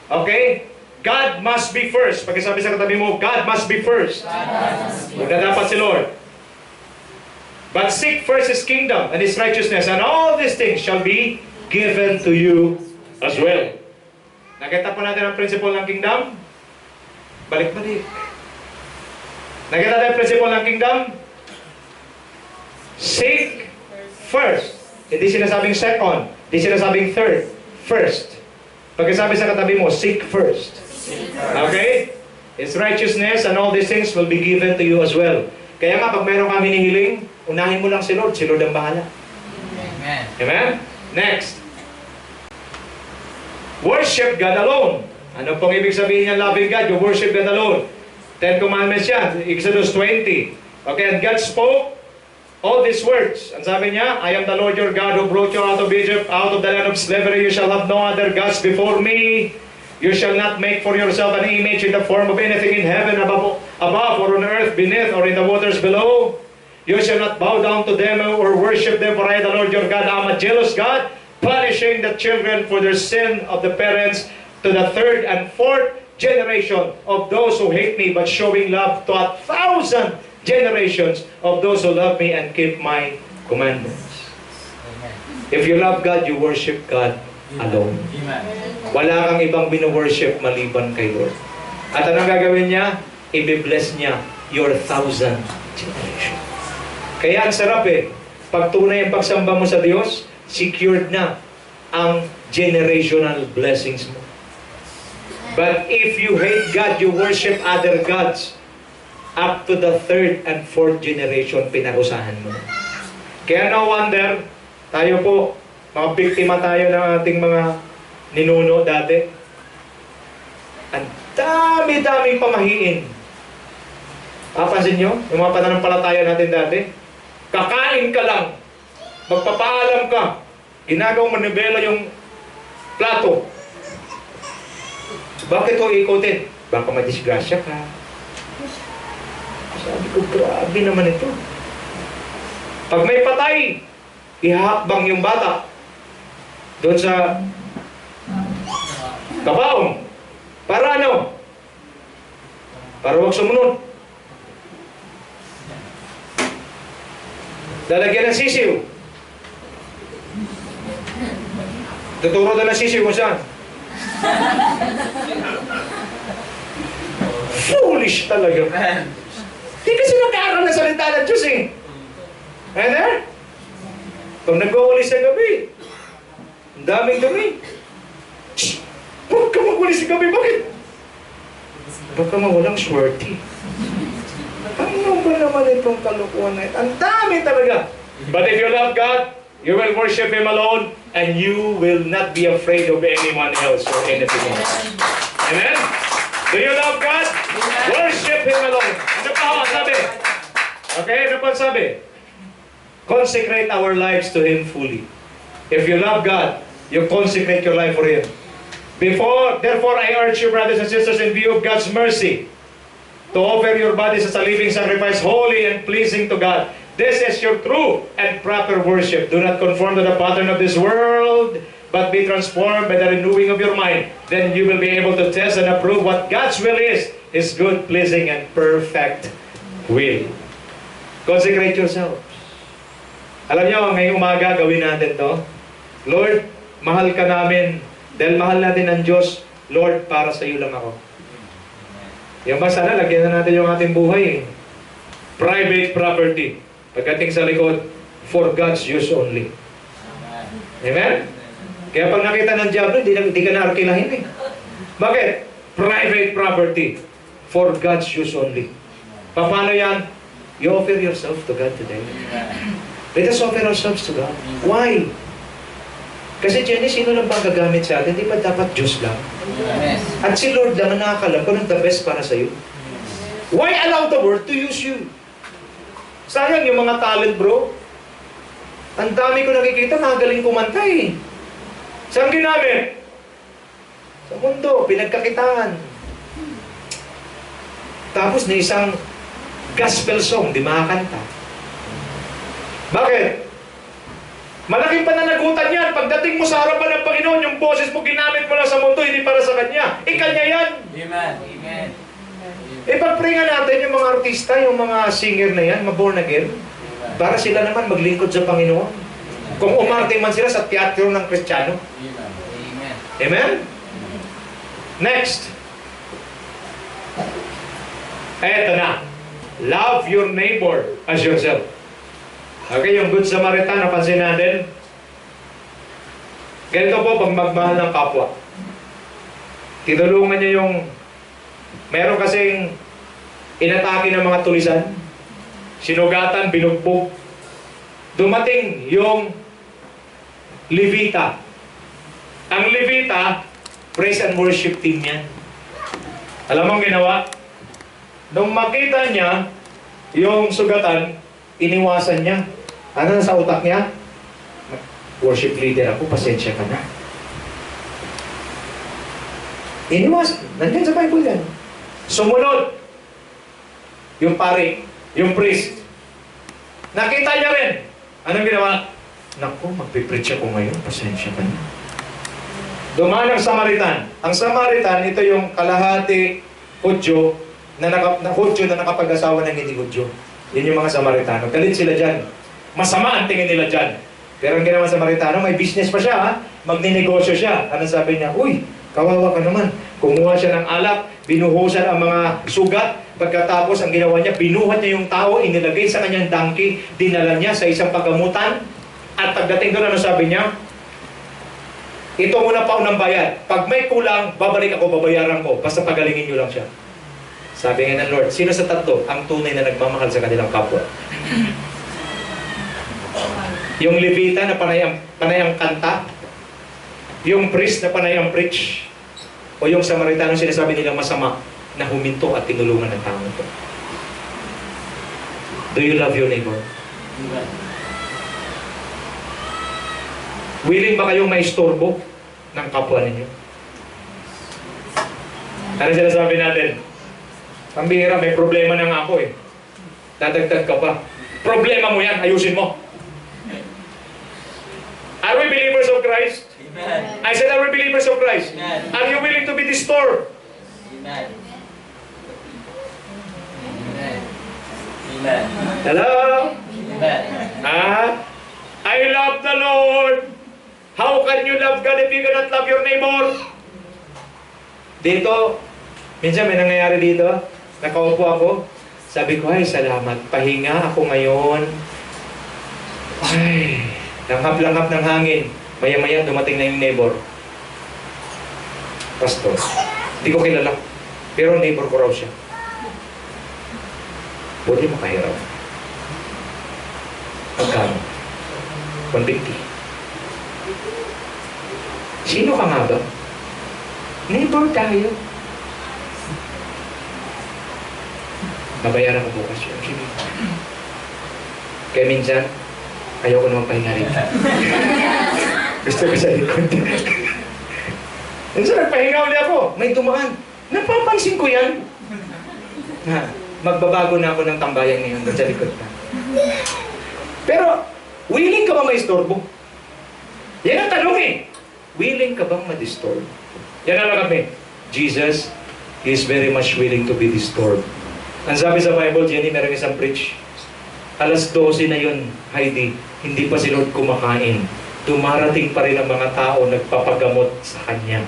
Okay? God must be first. Pagkasabi sa katabi mo, God must be first. Huwag na dapat si Lord. But seek first His kingdom and His righteousness, and all these things shall be given to you as well. Nakita po natin ang principle ng kingdom? Balik-balik. Nakita natin ang principle ng kingdom? Seek first. Hindi sinasabing second. Hindi sinasabing third. First. Pagkasabi sa katabi mo, seek first. Okay? His righteousness and all these things will be given to you as well. Kaya nga, pag mayroon kang hinihiling, unahin mo lang si Lord. Si Lord ang bahala. Amen. Amen? Next. Worship God alone. Ano pong ibig sabihin ng loving God? You worship God alone. 10 Commandments yan. Exodus 20. Okay, and God spoke all these words. Ang sabi niya, I am the Lord your God who brought you out of Egypt, out of the land of slavery. You shall have no other gods before me. You shall not make for yourself an image in the form of anything in heaven above or on earth beneath or in the waters below. You shall not bow down to them or worship them, for I, the Lord your God, am a jealous God, punishing the children for their sin of the parents to the third and fourth generation of those who hate me, but showing love to 1,000 generations of those who love me and keep my commandments. Amen. If you love God, you worship God alone. Amen. Wala kang ibang bino-worship maliban kay Lord. At anong gagawin niya? I-bless niya your 1,000 generations. Kaya ang sarap pag tunay ang pagsamba mo sa Diyos, secured na ang generational blessings mo. But if you hate God, you worship other gods, up to the third and fourth generation, pinarusahan mo. Kaya no wonder, tayo po, mga biktima tayo ng ating mga ninuno dati. Ang dami-daming pamahiin. Papansin nyo? Yung mga pananampalataya natin dati. Kakain ka lang. Magpapaalam ka. Ginagawang manibela yung plato. Bakit ho ikutin? Baka madisgrasya ka. Sabi ko, grabe naman ito. Pag may patay, ihahakbang yung bata doon sa kabaong. Para ano? Para wag sumunod. Lalagyan ng sisiw. Tuturo na ng sisiw kung saan. Foolish talaga. Amen. Hindi kasi nag-aaral na salita ng Diyos And there? Pag nag-uulis sa gabi, ang daming dumi. Shh! Huwag ka mag-ulis sa gabi. Bakit? Baka mawalang swerte. Ano ba naman itong kalukuhan na ito? Ang dami talaga. But if you love God, you will worship Him alone, and you will not be afraid of anyone else or anything else. Amen? Do you love God? Worship Him alone. Ano pa ang sabi? Okay, ano pa ang sabi? Consecrate our lives to Him fully. If you love God, you consecrate your life for Him. Therefore, I urge you, brothers and sisters, in view of God's mercy, to offer your bodies as a living sacrifice, holy and pleasing to God. This is your true and proper worship. Do not conform to the pattern of this world, but be transformed by the renewing of your mind. Then you will be able to test and approve what God's will is, His good, pleasing, and perfect will. Consecrate yourselves. Alam niyo, ngayong umaga, gawin natin to. Lord, mahal ka namin. Dahil mahal natin ang Diyos, Lord, para sa iyo lang ako. Yung ba sana, lagyan na natin yung ating buhay. Private property. Pagdating sa likod, for God's use only. Amen? Kaya pag nakita ng Diablo, hindi ka na arkilahin eh. Bakit? Private property. For God's use only. Paano yan? You offer yourself to God today. Let us offer ourselves to God. Why? Kasi Jenny, sino lang bang gagamit sa atin? Di ba dapat Diyos lang? At si Lord lang ang nakakalam kung the best para sa iyo. Why allow the world to use you? Sayang yung mga talent, bro. Ang dami ko nakikita, magaling kumanta eh. Saan ginamit? Sa mundo, pinagkakitaan. Tapos na isang gospel song, di makakanta. Bakit? Malaking pananagutan yan. Pagdating mo sa harapan ng Panginoon, yung boses mo ginamit mo lang sa mundo, hindi para sa Kanya. Kanya yan. Amen. Amen. Pag-pray nga natin yung mga artista, yung mga singer na yan, ma-born again, para sila naman maglingkod sa Panginoon. Kung umarte man sila sa teatro ng Kristiyano. Amen. Amen? Next. Eto na. Love your neighbor as yourself. Okay, yung Good Samaritan, napansin natin. Ganito po pag magmahal ng kapwa. Tinulungan niya yung meron kasing inatake ng mga tulisan, sinugatan, binugbog. Dumating yung Levita. Ang Levita, praise and worship team yan. Alam mo ang ginawa? Nung makita niya yung sugatan, iniwasan niya. Ano na sa utak niya? Worship leader ako, pasensya ka na. Iniwasan. Nandiyan sa Bible yan. Sumunod yung pari, yung priest. Nakita niya rin. Anong ginawa? Naku, magpipreach ako ngayon. Pasensya ka na. Dumaan ang Samaritan. Ang Samaritan, ito yung kalahati Hudyo na nakapag-asawa ng hindi Hudyo. Yun yung mga Samaritano. Galit sila dyan. Masama ang tingin nila dyan. Pero ang ginawa Samaritano, may business pa siya ha. Magninegosyo siya. Anong sabi niya? Uy, kawawa ka naman. Kumuha siya ng alak, binuhusan ang mga sugat. Pagkatapos, ang ginawa niya, binuhat niya yung tao, inilagay sa kanyang donkey, dinala niya sa isang paggamutan. At pagdating doon, ano sabi niya? Ito muna pa unang bayad. Pag may kulang, babalik ako, babayaran ko. Basta pagalingin niyo lang siya. Sabi nga ng Lord, sino sa tatlo ang tunay na nagmamahal sa kanilang kapwa? Yung Levita na panayang kanta, yung priest na panayang preach, o yung Samaritano sinasabi nilang masama na huminto at tinulungan ng tao ito. Do you love your neighbor? Willing ba kayong maistorbo ng kapwa ninyo? Ano sinasabi natin? Pambihira, may problema na nga ako eh. Dadagdag ka pa. Problema mo yan, ayusin mo. Are we believers of Christ? Amen. I said, are we believers of Christ? Amen. Are you willing to be disturbed? Amen. Amen. Amen. Hello? Amen. I love the Lord. How can you love God if you cannot love your neighbor? Dito, minsan may nangyayari dito. Nakaupo ako. Sabi ko, ay, salamat. Pahinga ako ngayon. Ay, langhap-langhap ng hangin. Maya-maya, dumating na yung neighbor. Pastor. Hindi ko kilala. Pero neighbor ko raw siya. Pwede makahiraw. Magkano? 150. Sino ka nga ba? Neighbor tayo. Babayaran ko bukas yun. Sige. Kaya minsan, ayoko naman pahinga rin. Gusto ko sa likod. Minsan nagpahinga ulit ako. May dumaan. Napapansin ko yan. Magbabago na ako ng tambayan ngayon doon sa likod na. Pero, willing ka bang maistorbo? Yan ang tanong eh. Willing ka bang ma-disturb? Yan na lang kami. Jesus is very much willing to be disturbed. Ang sabi sa Bible, Jenny, meron isang preach. Alas 12 na yun, Heidi, hindi pa si Lord kumakain. Dumarating pa rin ang mga tao nagpapagamot sa Kanya.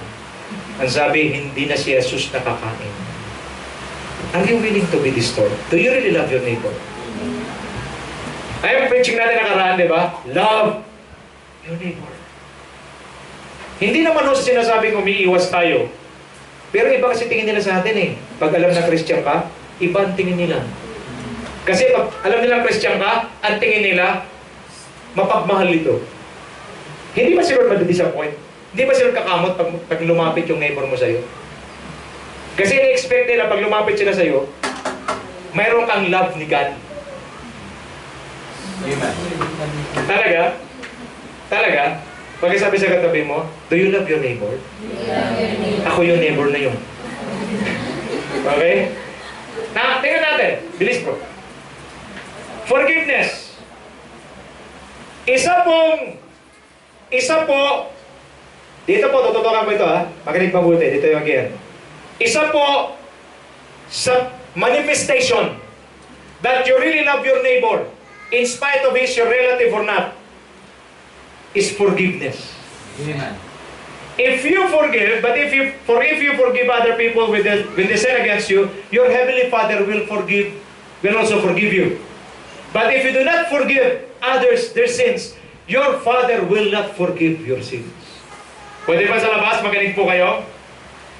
Ang sabi, hindi na si Jesus nakakain. Are you willing to be disturbed? Do you really love your neighbor? Ay, preaching natin nakaraan, di ba? Love your neighbor. Hindi naman ho sinasabing umiiwas tayo. Pero iba kasi tingin nila sa atin eh. Pag alam na Christian ka, iba ang tingin nila. Kasi pag alam nilang Christian ka, ang tingin nila, mapagmahal ito. Hindi ba sila madidisappoint? Hindi ba sila kakamot pag lumapit yung neighbor mo sa'yo? Kasi na-expect nila pag lumapit sila sa'yo, mayroon kang love ni God. Amen. Talaga? Talaga? Pag sabi sa katabi mo, do you love your neighbor? Ako yung neighbor na yun. Okay? Na, tingnan natin. Bilis bro. Forgiveness. Isa po, dito po, tututukan ko ito ha. Makinig mabuti, dito yung again. Isa po sa manifestation that you really love your neighbor, in spite of his your relative or not, is forgiveness. Amen. If you forgive, but if you forgive other people when they sin against you, your heavenly Father will also forgive you. But if you do not forgive others their sins, your Father will not forgive your sins. Pwede ba sa labas, magaling po kayo?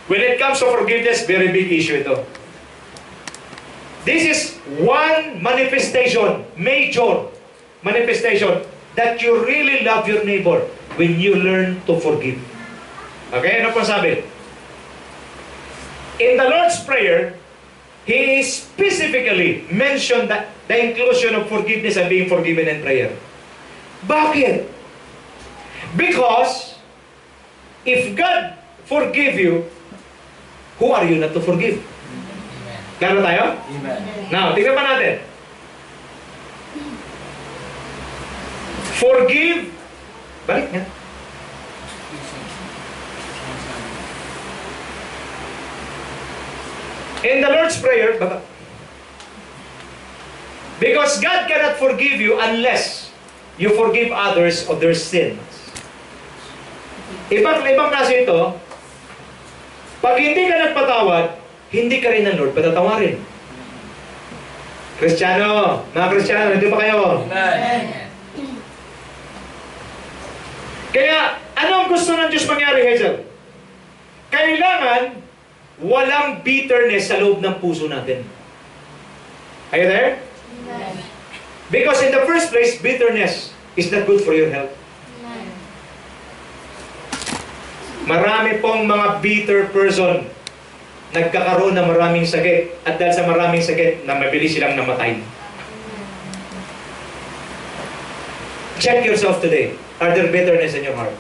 When it comes to forgiveness, very big issue ito. This is one manifestation, major manifestation, that you really love your neighbor when you learn to forgive. Okay, ano po sabi? In the Lord's Prayer, He specifically mentioned that the inclusion of forgiveness and being forgiven in prayer. Bakit? Because if God forgive you, who are you not to forgive? Klaro tayo? Amen. Now, tingnan pa natin. Forgive. Balik nga. In the Lord's Prayer, baba. Because God cannot forgive you unless you forgive others of their sins. Ibang klase ito, pag hindi ka nagpatawad, hindi ka rin ng Lord patatawarin. Kristiyano, mga Kristiyano, hindi ba kayo? Amen. Kaya, ano ang gusto ng Diyos mangyari, Hazel? Kailangan walang bitterness sa loob ng puso natin. Are you there? Because in the first place, bitterness is not good for your health. Marami pong mga bitter person nagkakaroon ng maraming sakit, at dahil sa maraming sakit, na mabilis silang namatay. Check yourself today. Are there bitterness in your heart?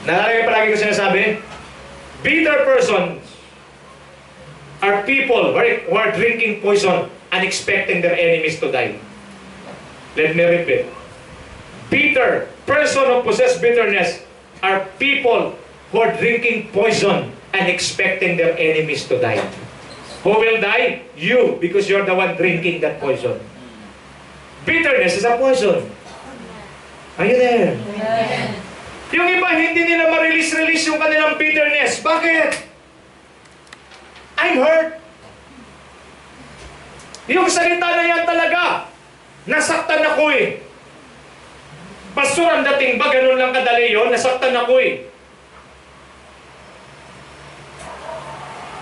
Naalala palagi ko sinasabi, bitter persons are people who are drinking poison and expecting their enemies to die. Let me repeat. Bitter person who possess bitterness are people who are drinking poison and expecting their enemies to die. Who will die? You, because you're the one drinking that poison. Bitterness is a poison. Are you there? Amen. Yung iba, hindi nila ma-release yung kanilang bitterness. Bakit? I'm hurt. Yung salita na yan talaga, nasaktan ako eh. Pastor, ang dating ba, ganun lang kadali yun, nasaktan ako eh.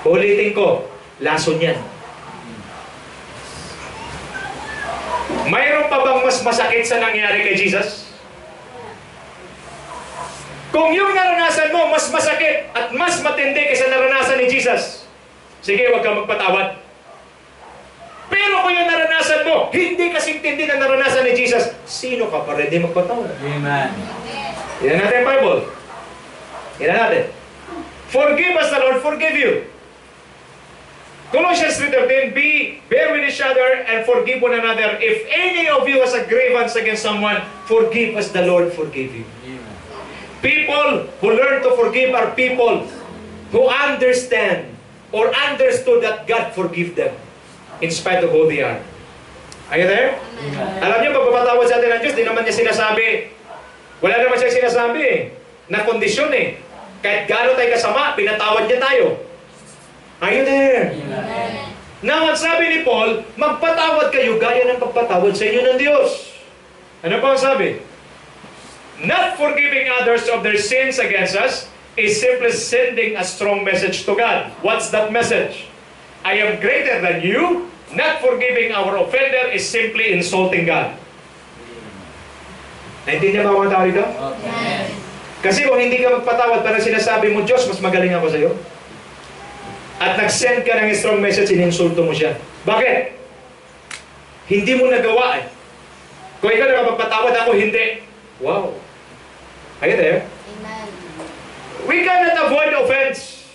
Ulitin ko, lason yan. Mayroon pa bang mas masakit sa nangyari kay Jesus? Kung yung naranasan mo mas masakit at mas matindi kaysa naranasan ni Jesus, sige, huwag kang magpatawad. Pero kung yung naranasan mo, hindi kasing tindi na naranasan ni Jesus, sino ka pa ready magpatawad? Amen. Yan natin yung Bible. Yan natin. Forgive as the Lord forgive you. Colossians 3:13, bear with each other and forgive one another. If any of you has a grievance against someone, forgive as the Lord forgave you. People who learn to forgive are people who understand or understood that God forgive them in spite of who they are. Are you there? Alam niyo, pagpapatawad sa atin ng Diyos, di naman niya sinasabi, wala naman siya sinasabi na kondisyon eh. Kahit gaano tayo kasama, pinatawad niya tayo. Are you there? Now, ang sabi ni Paul, magpatawad kayo gaya ng pagpatawad sa inyo ng Diyos. Ano pa ang sabi? Not forgiving others of their sins against us is simply sending a strong message to God. What's that message? I am greater than you. Not forgiving our offender is simply insulting God. Naintindihan ba mga tao dito? Kasi kung hindi ka magpatawad, parang sinasabi mo, Diyos, mas magaling ako sa iyo. At nag-send ka ng strong message, ininsulto mo siya. Bakit? Hindi mo nagawa eh. Kung ikaw nakapagpatawad, ako hindi. Wow. Are you there? Amen. We cannot avoid offense.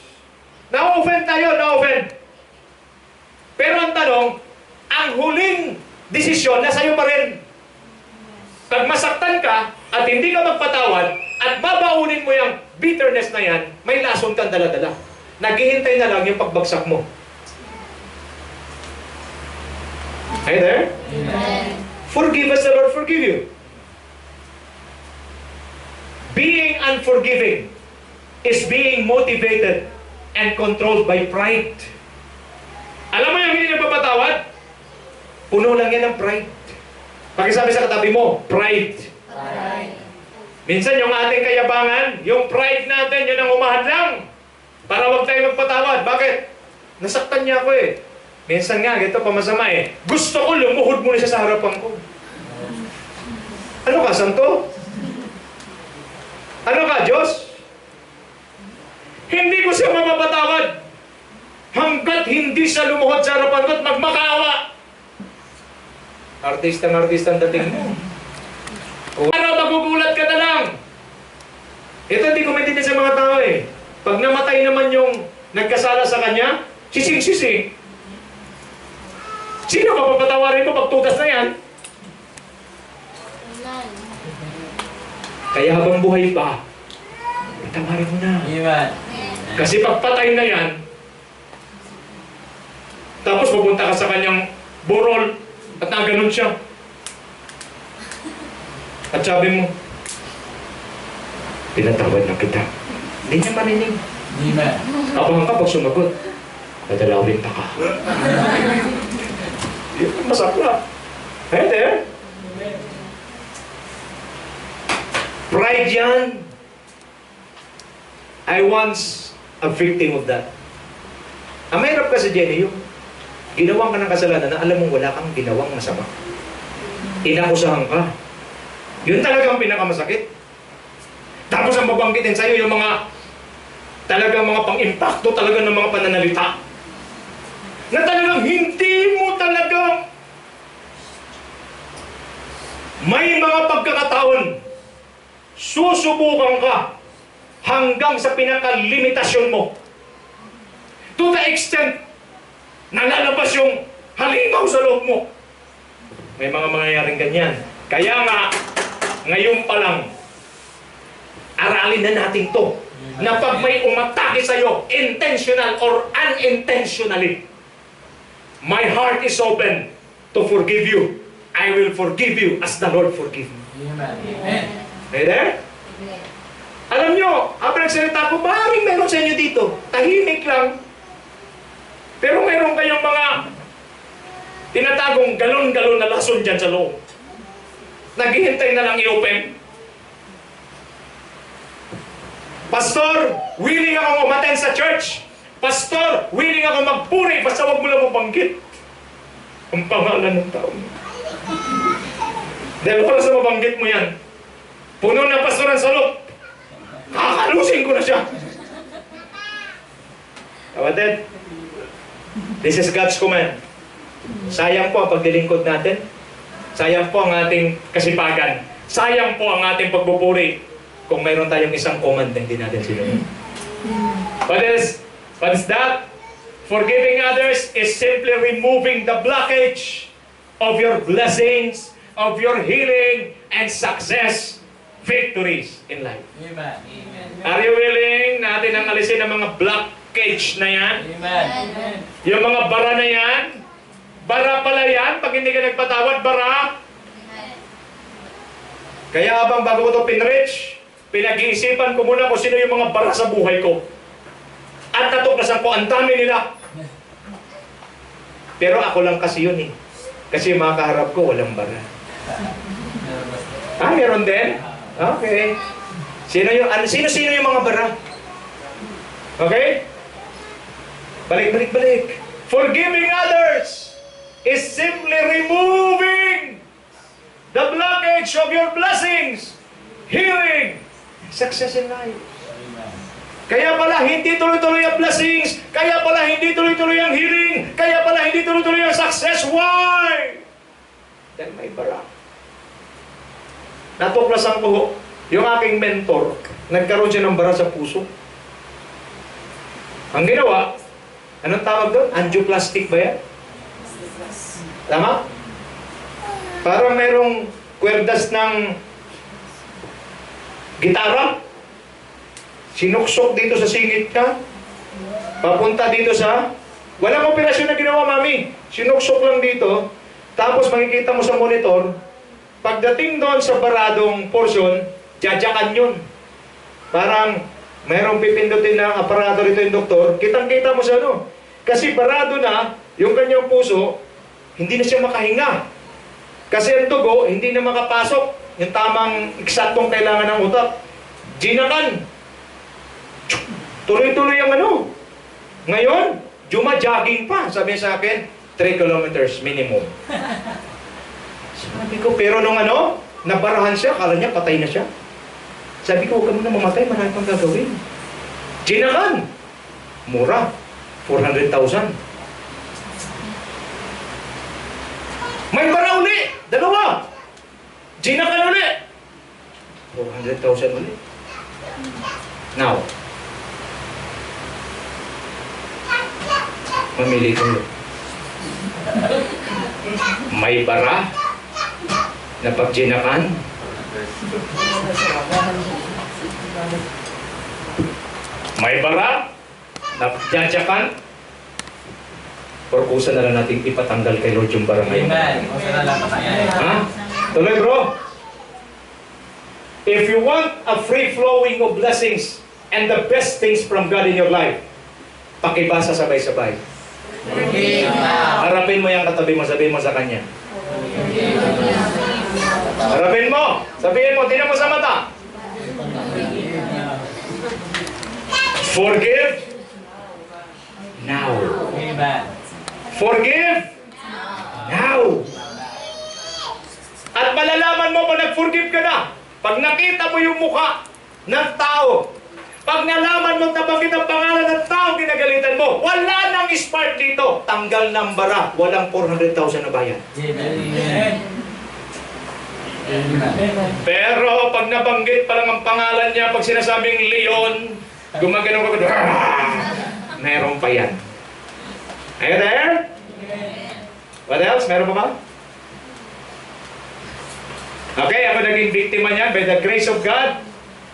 Na-offend tayo, na-offend. Pero ang tanong, ang huling desisyon, nasa iyo pa rin. Pag masaktan ka at hindi ka magpatawad at babaunin mo yung bitterness na yan, may lason kang dala-dala. Naghihintay na lang yung pagbagsak mo. Are you there? Amen. Forgive as the Lord forgive you. Being unforgiving is being motivated and controlled by pride. Alam mo yung hindi nagpapatawad? Puno lang yan ng pride. Pakisabi sa katabi mo, pride. Minsan yung ating kayabangan, yung pride natin, yun ang umahadlang para wag tayo magpatawad. Bakit? Nasaktan niya ako eh. Minsan nga, ito pa masama eh. Gusto ko lumuhod muna siya sa harapan ko. Ano ka, santo? Ano ka, Diyos? Hindi ko siya mapapatawad hanggat hindi siya lumuhod sa harapan ko at magmakaawa. Artistang dating mo. Para magugulat ka na lang. Ito hindi ko maintindihan sa mga tao eh. Pag namatay naman yung nagkasala sa kanya, sising-sising. Sino ka papatawarin mo pag tutas na yan? Amen. Kaya habang buhay pa, patawarin mo na. Amen. Kasi pagpatay na yan, tapos pupunta ka sa kanyang burol at naganon siya. At sabi mo, pinatawad na kita. Hindi niya marinig. Amen. Abang ka pag sumagot, nadalawin pa ka. Yun ang masakla. Hey there. Pride yan. I once a victim of that. Ang mahirap kasi, Jenny, yung ginawang ka ng kasalanan na alam mong wala kang ginawang masama. Inakusahan ka. Yun talagang pinakamasakit. Tapos ang babanggitin sa'yo yung mga talagang mga pang-impacto talaga ng mga pananalita. Na talagang hindi mo talagang may mga pagkakataon susubukan ka hanggang sa pinaka-limitasyon mo. To the extent na lalabas yung halimaw sa loob mo. May mga mangyayaring ganyan. Kaya nga, ngayon pa lang, aralin na natin to. Na pag may umatake sa'yo, intentional or unintentionally, my heart is open to forgive you. I will forgive you as the Lord forgive me. Amen. Are you there? Alam nyo, habang nagsalita ko, maaaring meron sa inyo dito. Tahimik lang. Pero meron kayong mga tinatagong galon-galon na lason dyan sa loob. Naghihintay na lang i-open. Pastor, willing ako umaten sa church. Pastor, willing ako magpuri. Basta wag mo lang mabanggit ang pangalan ng tao. Dahil para sa mabanggit mo yan, puno ng pastoran sa loob. Kakalusin ko na siya. Kapatid, this is God's command. Sayang po ang paglilingkod natin. Sayang po ang ating kasipagan. Sayang po ang ating pagbupuri kung mayroon tayong isang command na hindi natin sinunod. What is that? Forgiving others is simply removing the blockage of your blessings, of your healing, and success, victories in life. Amen. Are you willing natin ang alisin ang mga blockage na yan? Amen. Yung mga bara na yan? Bara pala yan, pag hindi ka nagpatawad, bara. Kaya habang bago ko ito pinreach, pinag-iisipan ko muna kung sino yung mga bara sa buhay ko. At natuklasan ko, ang dami nila. Pero ako lang kasi yun eh. Kasi yung mga kaharap ko, walang bara. Meron din? Okay. Sino yung mga bara? Okay? Balik. Forgiving others is simply removing the blockage of your blessings, healing, success in life. Kaya pala hindi tuloy-tuloy ang blessings, kaya pala hindi tuloy-tuloy ang healing, kaya pala hindi tuloy-tuloy ang success. Why? Dahil may bara. Natuklasan ko, yung aking mentor, nagkaroon siya ng bara sa puso. Ang ginawa, anong tawag doon? Angioplastic ba yan? Tama? Parang merong kwerdas ng gitara, sinuksok dito sa singit ka, papunta dito sa, walang operasyon na ginawa, mami. Sinuksok lang dito, tapos makikita mo sa monitor, pagdating doon sa baradong portion, jajakan yun. Parang mayroong pipindutin na aparato rito yung doktor, kitang-kita mo sa ano. Kasi barado na, yung kanyang puso, hindi na siya makahinga. Kasi ang dugo, hindi na makapasok. Yung tamang eksaktong kailangan ng utak. Ginakan. Tuloy-tuloy ang ano. Ngayon, juma-jogging pa. Sabi sa akin, 3 kilometers minimum. Sabi ko, pero nung ano, nabarahan siya, kala niya patay na siya. Sabi ko, huwag ka muna mamatay, marami pang gagawin. Ginakan. Mura. 400,000. May bara uli! Dalawa! Ginakan uli! 400,000 uli. Now, mamili ko yun. May bara na pag ginakan, may bara na jajakan, purpusan na lang natin ipatanggal kay Lord yung bara ngayon. Amen. Ha? Tuloy bro. If you want a free flowing of blessings and the best things from God in your life, pakibasa sabay-sabay. Harapin mo yung katabi mo, sabihin mo sa kanya. Harapin mo, sabihin mo, tingnan mo sa mata. Forgive now. Amen. Forgive now. At malalaman mo kung nag-forgive ka na. Pag nakita mo yung mukha ng tao, pag nalaman mo nabanggit ang pangalan ng tao ginagalitan mo, wala nang smart dito. Tanggal ng bara. Walang 400,000 na bayan. Amen. Pero pag nabanggit pa lang ang pangalan niya, pag sinasabing Leon, gumagano ka, meron pa yan. Are you there? What else? Meron pa ba? Okay, ako naging biktima niya. By the grace of God,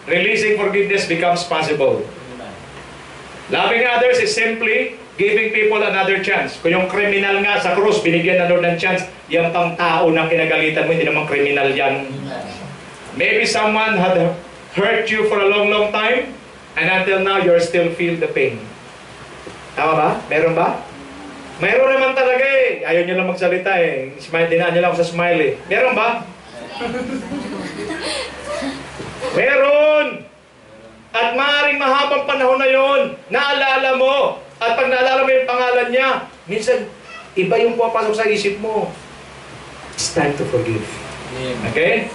releasing forgiveness becomes possible. Loving others is simply giving people another chance. Kung yung kriminal nga sa krus, binigyan na Lord ng chance, yung pang tao na kinagalitan mo, hindi naman kriminal yan. Maybe someone had hurt you for a long, long time, and until now, you're still feel the pain. Tama ba? Meron ba? Meron naman talaga eh. Ayaw nyo lang magsalita eh. Smile, dinaan nyo lang ako sa smile eh. Meron ba? Meron! At maaaring mahabang panahon na yon, naalala mo. At pag naalala mo yung pangalan niya, minsan, iba yung pumapasok sa isip mo. It's time to forgive. Okay?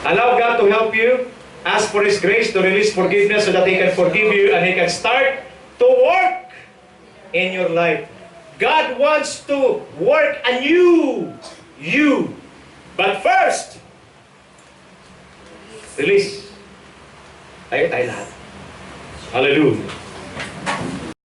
Allow God to help you. Ask for His grace to release forgiveness so that He can forgive you and He can start to work in your life. God wants to work anew you. But first, release. Tayo lahat. Hallelujah.